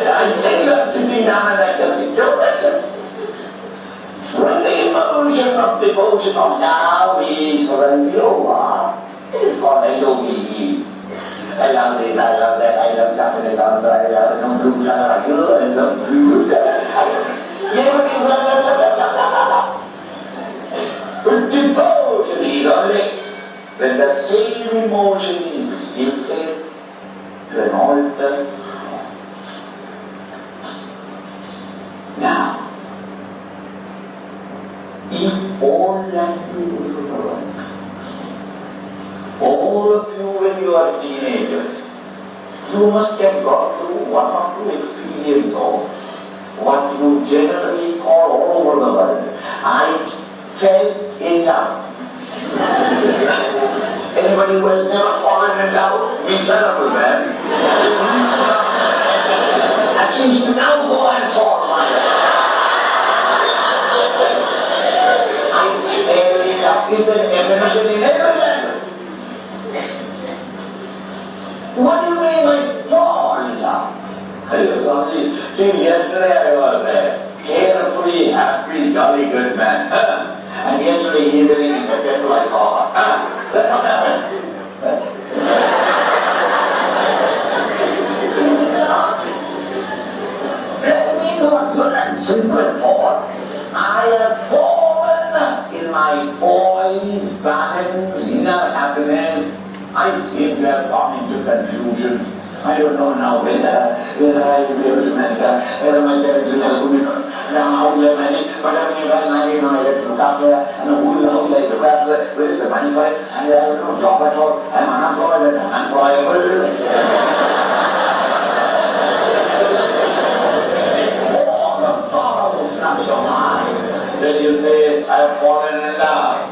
I think you have to be down and accept it. Don't accept it. When the emotion of devotion of love is for a lower, it is called a yogi. I love this, I love that, I love chocolate also, I love no blue color, I love blue color. But devotion is only when the same emotion is lifted to an altar. Now, in all languages of the world, all of you when you are teenagers, you must have gone through one or two experiences of what you generally call all over the world. I fell in love. Anybody who has never fallen in love, miserable man. At least now go and fall. I fell in love is an emanation in every language. What do you mean by fall in love? I was only, yesterday I was a carefree, happy, jolly good man. And yesterday evening in the temple I saw her. Then what happened? Let me go good and simple fall. I have fallen in my poise, balance, inner happiness. I seem to have gone into confusion. I don't know now whether I will be able to manage that, whether my parents will help me. Now how will I manage? But I mean, if I manage, I have to look after that, and how will I look after that? Where is the money for it? And I have no job at all. I'm unemployed and unemployable. All the sorrows comes to mind. Then you say, I have fallen in love.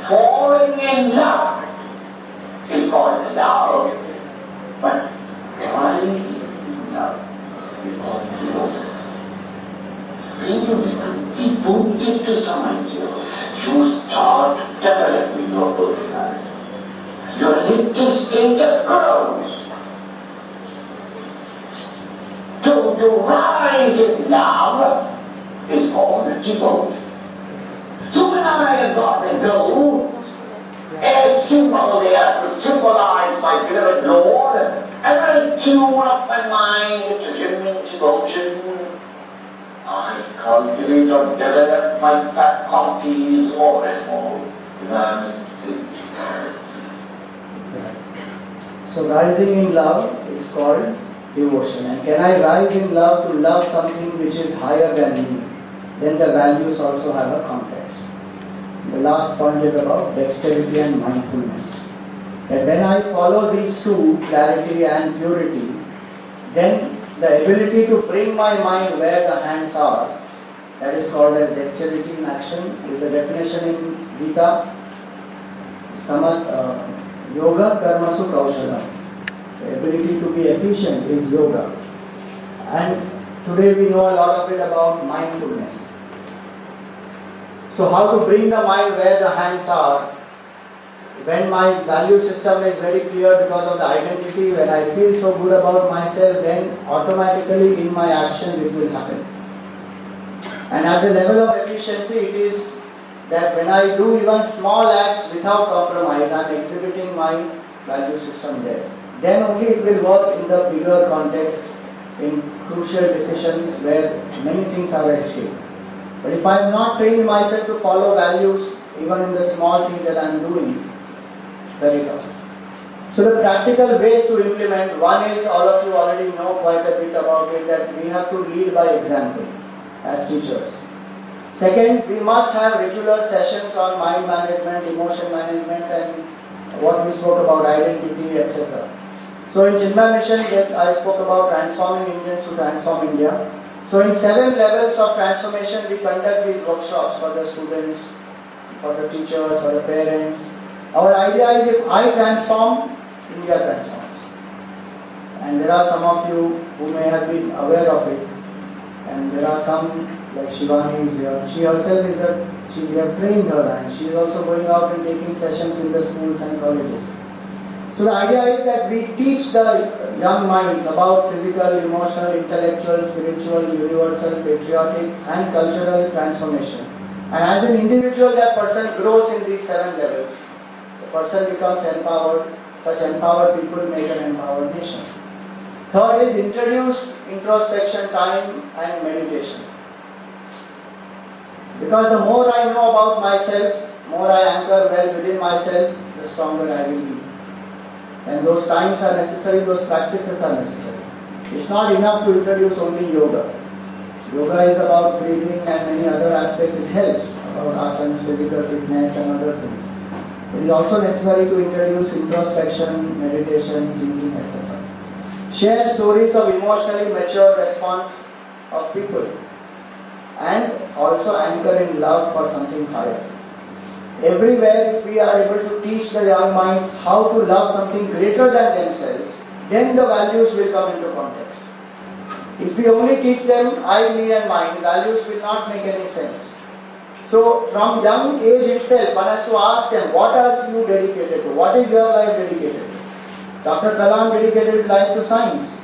Falling in love is called love. But rising in love is called devotion. When you become devoted to some idea, you start developing your personality. Your little stature grows. So to rise in love is called devotion. So when I have got a goal, a symbol there to symbolize my beloved Lord, and I tune up my mind to Him in devotion, I cultivate or develop my faculties more and more. So rising in love is called devotion. And can I rise in love to love something which is higher than me? Then the values also have a context. The last point is about dexterity and mindfulness. That when I follow these two, clarity and purity, then the ability to bring my mind where the hands are, that is called as dexterity in action, is a definition in Gita. Yoga karmasu kaushala. The ability to be efficient is yoga. And today we know a lot of it about mindfulness. So how to bring the mind where the hands are? When my value system is very clear because of the identity, when I feel so good about myself, then automatically in my actions it will happen. And at the level of efficiency, it is that when I do even small acts without compromise, I am exhibiting my value system there. Then only it will work in the bigger context, in crucial decisions where many things are at stake. But if I am not trained myself to follow values, even in the small things that I am doing, very tough. So the practical ways to implement, one is, all of you already know quite a bit about it, that we have to lead by example as teachers. Second, we must have regular sessions on mind management, emotion management, and what we spoke about, identity, etc. So in Chinmay Mission, I spoke about transforming Indians to transform India. So in 7 levels of transformation, we conduct these workshops for the students, for the teachers, for the parents. Our idea is, if I transform, India transforms. And there are some of you who may have been aware of it. And there are some, like Shivani is here. She herself is we have trained her, and she is also going out and taking sessions in the schools and colleges. So the idea is that we teach the young minds about physical, emotional, intellectual, spiritual, universal, patriotic and cultural transformation. And as an individual, that person grows in these 7 levels. The person becomes empowered. Such empowered people make an empowered nation. Third is introduce introspection time and meditation. Because the more I know about myself, more I anchor well within myself, the stronger I will be. And those times are necessary, those practices are necessary. It's not enough to introduce only yoga. Yoga is about breathing and many other aspects. It helps about asanas, physical fitness and other things. It is also necessary to introduce introspection, meditation, thinking, etc. Share stories of emotionally mature response of people. And also anchor in love for something higher. Everywhere, if we are able to teach the young minds how to love something greater than themselves, then the values will come into context. If we only teach them I, me and mine, values will not make any sense. So from young age itself, one has to ask them, what are you dedicated to? What is your life dedicated to? Dr. Kalam dedicated his life to science.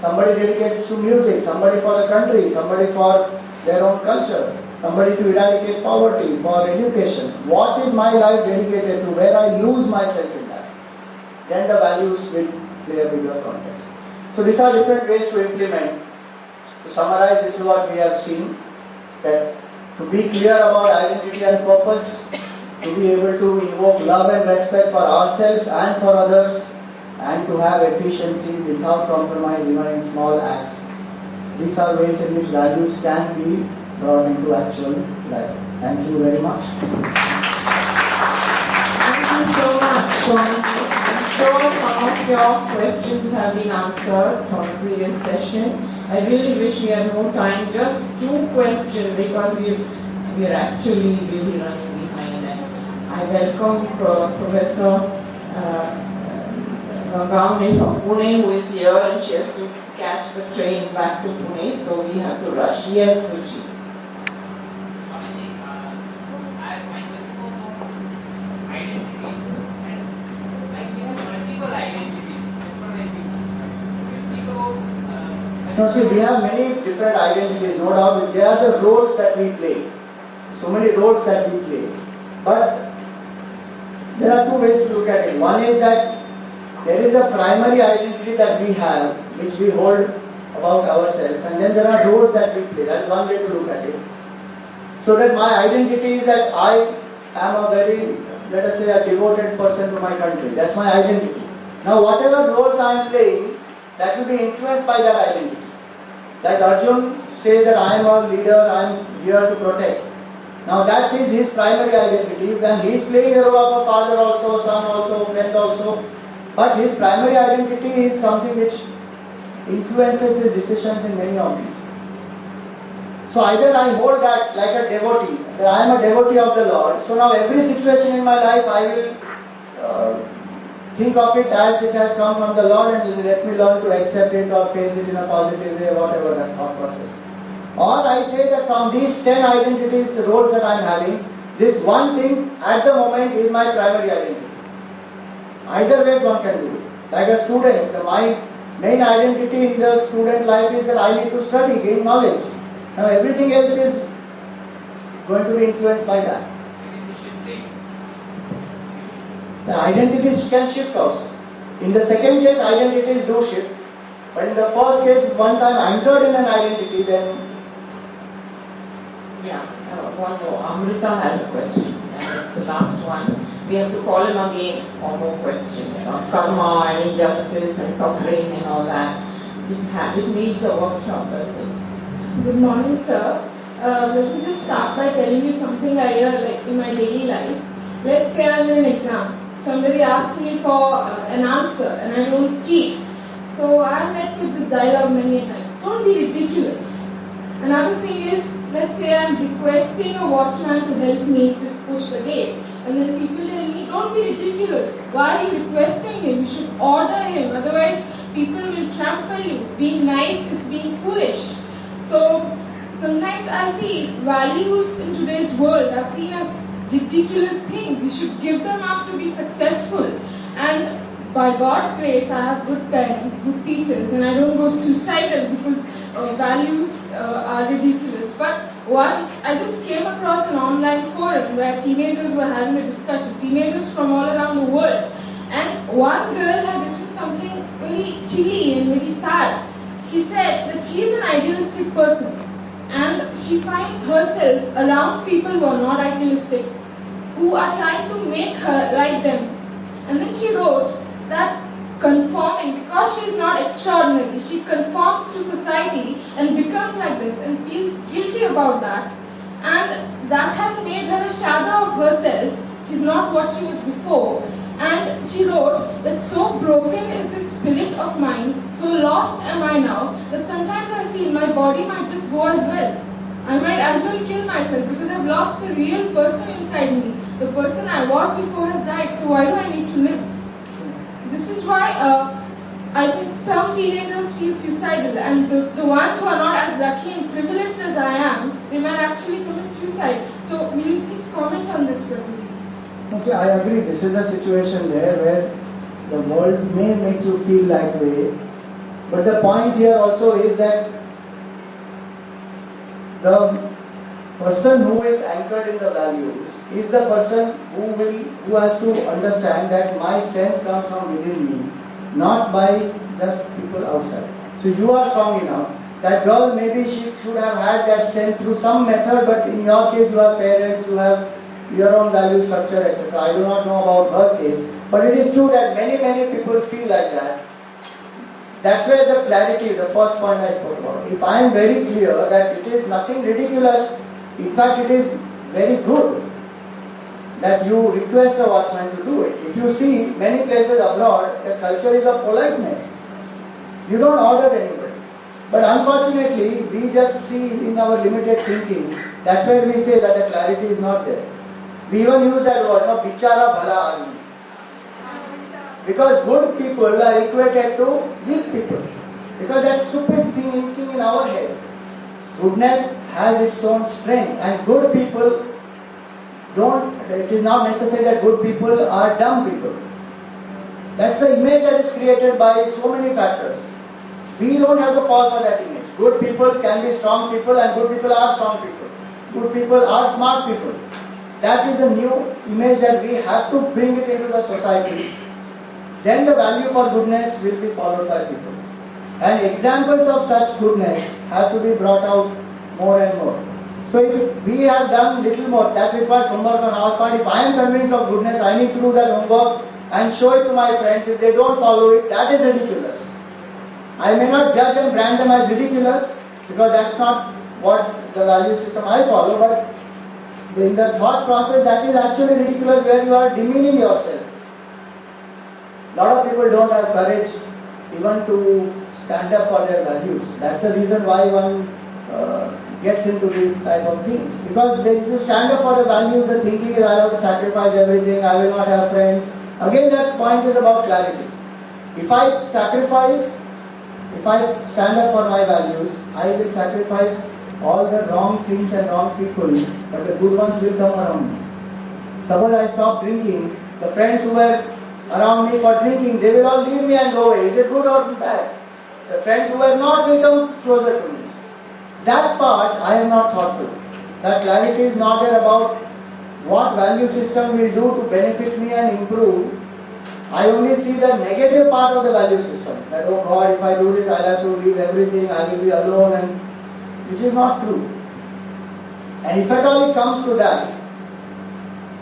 Somebody dedicates to music, somebody for the country, somebody for their own culture, somebody to eradicate poverty, for education. What is my life dedicated to, where I lose myself in that? Then the values will play a bigger context. So these are different ways to implement. To summarize, this is what we have seen, that to be clear about identity and purpose, to be able to invoke love and respect for ourselves and for others, and to have efficiency without compromise even in small acts. These are ways in which values can be brought into actual life. Thank you very much. Thank you so much, Sean. I'm sure some of your questions have been answered from the previous session. I really wish we had more time. Just 2 questions because we're actually really running behind. And I welcome Professor Gangavne from Pune, who is here, and she has to catch the train back to Pune, so we have to rush. Yes, Suji. No, see, we have many different identities, no doubt. They are the roles that we play. So many roles that we play. But there are 2 ways to look at it. One is that there is a primary identity that we have, which we hold about ourselves, and then there are roles that we play. That's one way to look at it. So that my identity is that I am a very, let us say, a devoted person to my country. That's my identity. Now, whatever roles I am playing, that will be influenced by that identity. Like Arjun says that I am a leader, I am here to protect. Now that is his primary identity, and he is playing the role of a father also, son also, friend also. But his primary identity is something which influences his decisions in many of these. So either I hold that like a devotee, that I am a devotee of the Lord. So now every situation in my life I will think of it as it has come from the Lord and let me learn to accept it or face it in a positive way, whatever that thought process. Or I say that from these 10 identities, the roles that I am having, this one thing at the moment is my primary identity. Either ways one can do it. Like a student, my main identity in the student life is that I need to study, gain knowledge. Now everything else is going to be influenced by that. The identities can shift also. In the second case, identities do shift. But in the first case, once I am anchored in an identity, then... Yeah, so Amrita has a question, and it's the last one. We have to call him again for more questions on karma and injustice and suffering and all that. It needs a workshop, I think. Good morning, sir. Let me just start by telling you something I hear like in my daily life. Let's say I'm in an exam. Somebody asks me for an answer and I don't cheat. So I'm met with this dialogue many times. Don't be ridiculous. Another thing is, let's say I'm requesting a watchman to help me just push the gate. And then people tell me, don't be ridiculous. Why are you requesting him? You should order him. Otherwise, people will trample you. Being nice is being foolish. So sometimes I feel values in today's world are seen as ridiculous things. You should give them up to be successful. And by God's grace, I have good parents, good teachers, and I don't go suicidal because values are ridiculous. But once I just came across an online forum where teenagers were having a discussion, teenagers from all around the world, and one girl had written something very chilly and very sad. She said that she is an idealistic person and she finds herself around people who are not idealistic, who are trying to make her like them. And then she wrote that conforming, because she is not extraordinary, she conforms to society and becomes like this and feels guilty about that. And that has made her a shadow of herself. She's not what she was before. And she wrote that so broken is the spirit of mine, so lost am I now, that sometimes I feel my body might just go as well. I might as well kill myself because I've lost the real person inside me. The person I was before has died, so why do I need to live? This is why I think some teenagers feel suicidal, and the ones who are not as lucky and privileged as I am, they might actually commit suicide. So will you please comment on this, Prabhuji? Okay, I agree. This is a situation where the world may make you feel that way. But the point here also is that the person who is anchored in the values is the person who has to understand that my strength comes from within me, not by just people outside. So you are strong enough. That girl, maybe she should have had that strength through some method, but in your case you have parents, you have your own value structure, etc. I do not know about her case, But it is true that many people feel like that. That's where the clarity, the first point I spoke about. If I am very clear that it is nothing ridiculous, in fact it is very good that you request a watchman to do it. If you see many places abroad, the culture is of politeness. You don't order anybody. But unfortunately, we just see in our limited thinking, that's where we say that the clarity is not there. We even use that word, no, bichara bhala aadmi. Because good people are equated to weak people. Because that stupid thinking in our head. Goodness has its own strength, and good people it is not necessary that good people are dumb people. That's the image that is created by so many factors. We don't have to fall for that image. Good people can be strong people, and good people are strong people. Good people are smart people. That is the new image that we have to bring it into the society. Then the value for goodness will be followed by people. And examples of such goodness have to be brought out more and more. So if we have done little more, that requires homework on our part. If I am convinced of goodness, I need to do that homework and show it to my friends. If they don't follow it, that is ridiculous. I may not judge and brand them as ridiculous, because that's not what the value system I follow, but in the thought process, that is actually ridiculous, where you are demeaning yourself. A lot of people don't have courage even to stand up for their values. That's the reason why one gets into these type of things. Because when you stand up for the values, the thinking is, I have to sacrifice everything, I will not have friends. Again, that point is about clarity. If I sacrifice, if I stand up for my values, I will sacrifice all the wrong things and wrong people, but the good ones will come around me. Suppose I stop drinking, the friends who were around me for drinking, they will all leave me and go away. Is it good or bad? The friends who were not will come closer to me. That part I am not thought through. That clarity is not there about what value system will do to benefit me and improve. I only see the negative part of the value system. That, oh God, if I do this, I'll have to leave everything, I will be alone, and which is not true. And if at all it comes to that,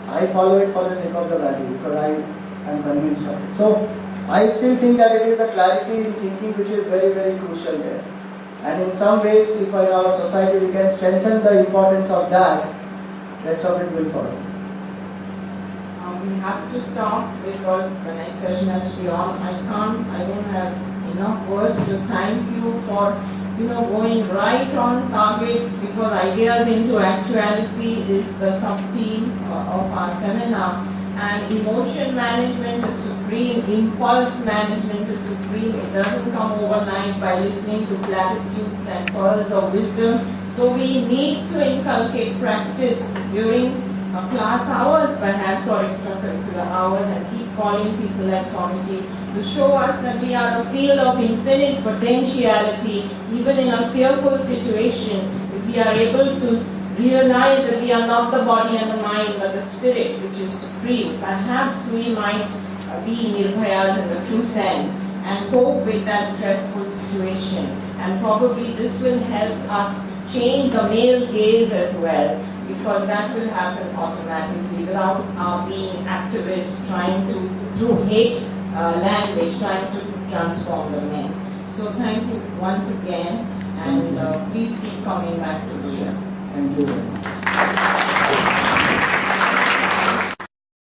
I follow it for the sake of the value, because I am convinced of it. So, I still think that it is the clarity in thinking which is very crucial there. And in some ways, if in our society we can strengthen the importance of that, rest of it will follow. We have to stop because the next session has to be on. I don't have enough words to thank you for going right on target, because ideas into actuality is the sub-theme of our seminar. And emotion management is supreme, impulse management is supreme. It doesn't come overnight by listening to platitudes and pearls of wisdom. So we need to inculcate practice during class hours perhaps, or extracurricular hours, and keep calling people like Swamiji to show us that we are a field of infinite potentiality. Even in a fearful situation, if we are able to realize that we are not the body and the mind, but the spirit which is supreme, perhaps we might be Nirbhayas in the true sense and cope with that stressful situation. And probably this will help us change the male gaze as well, because that will happen automatically without our being activists trying to, through hate language, trying to transform the men. So thank you once again, and please keep coming back to the show. Thank you very much.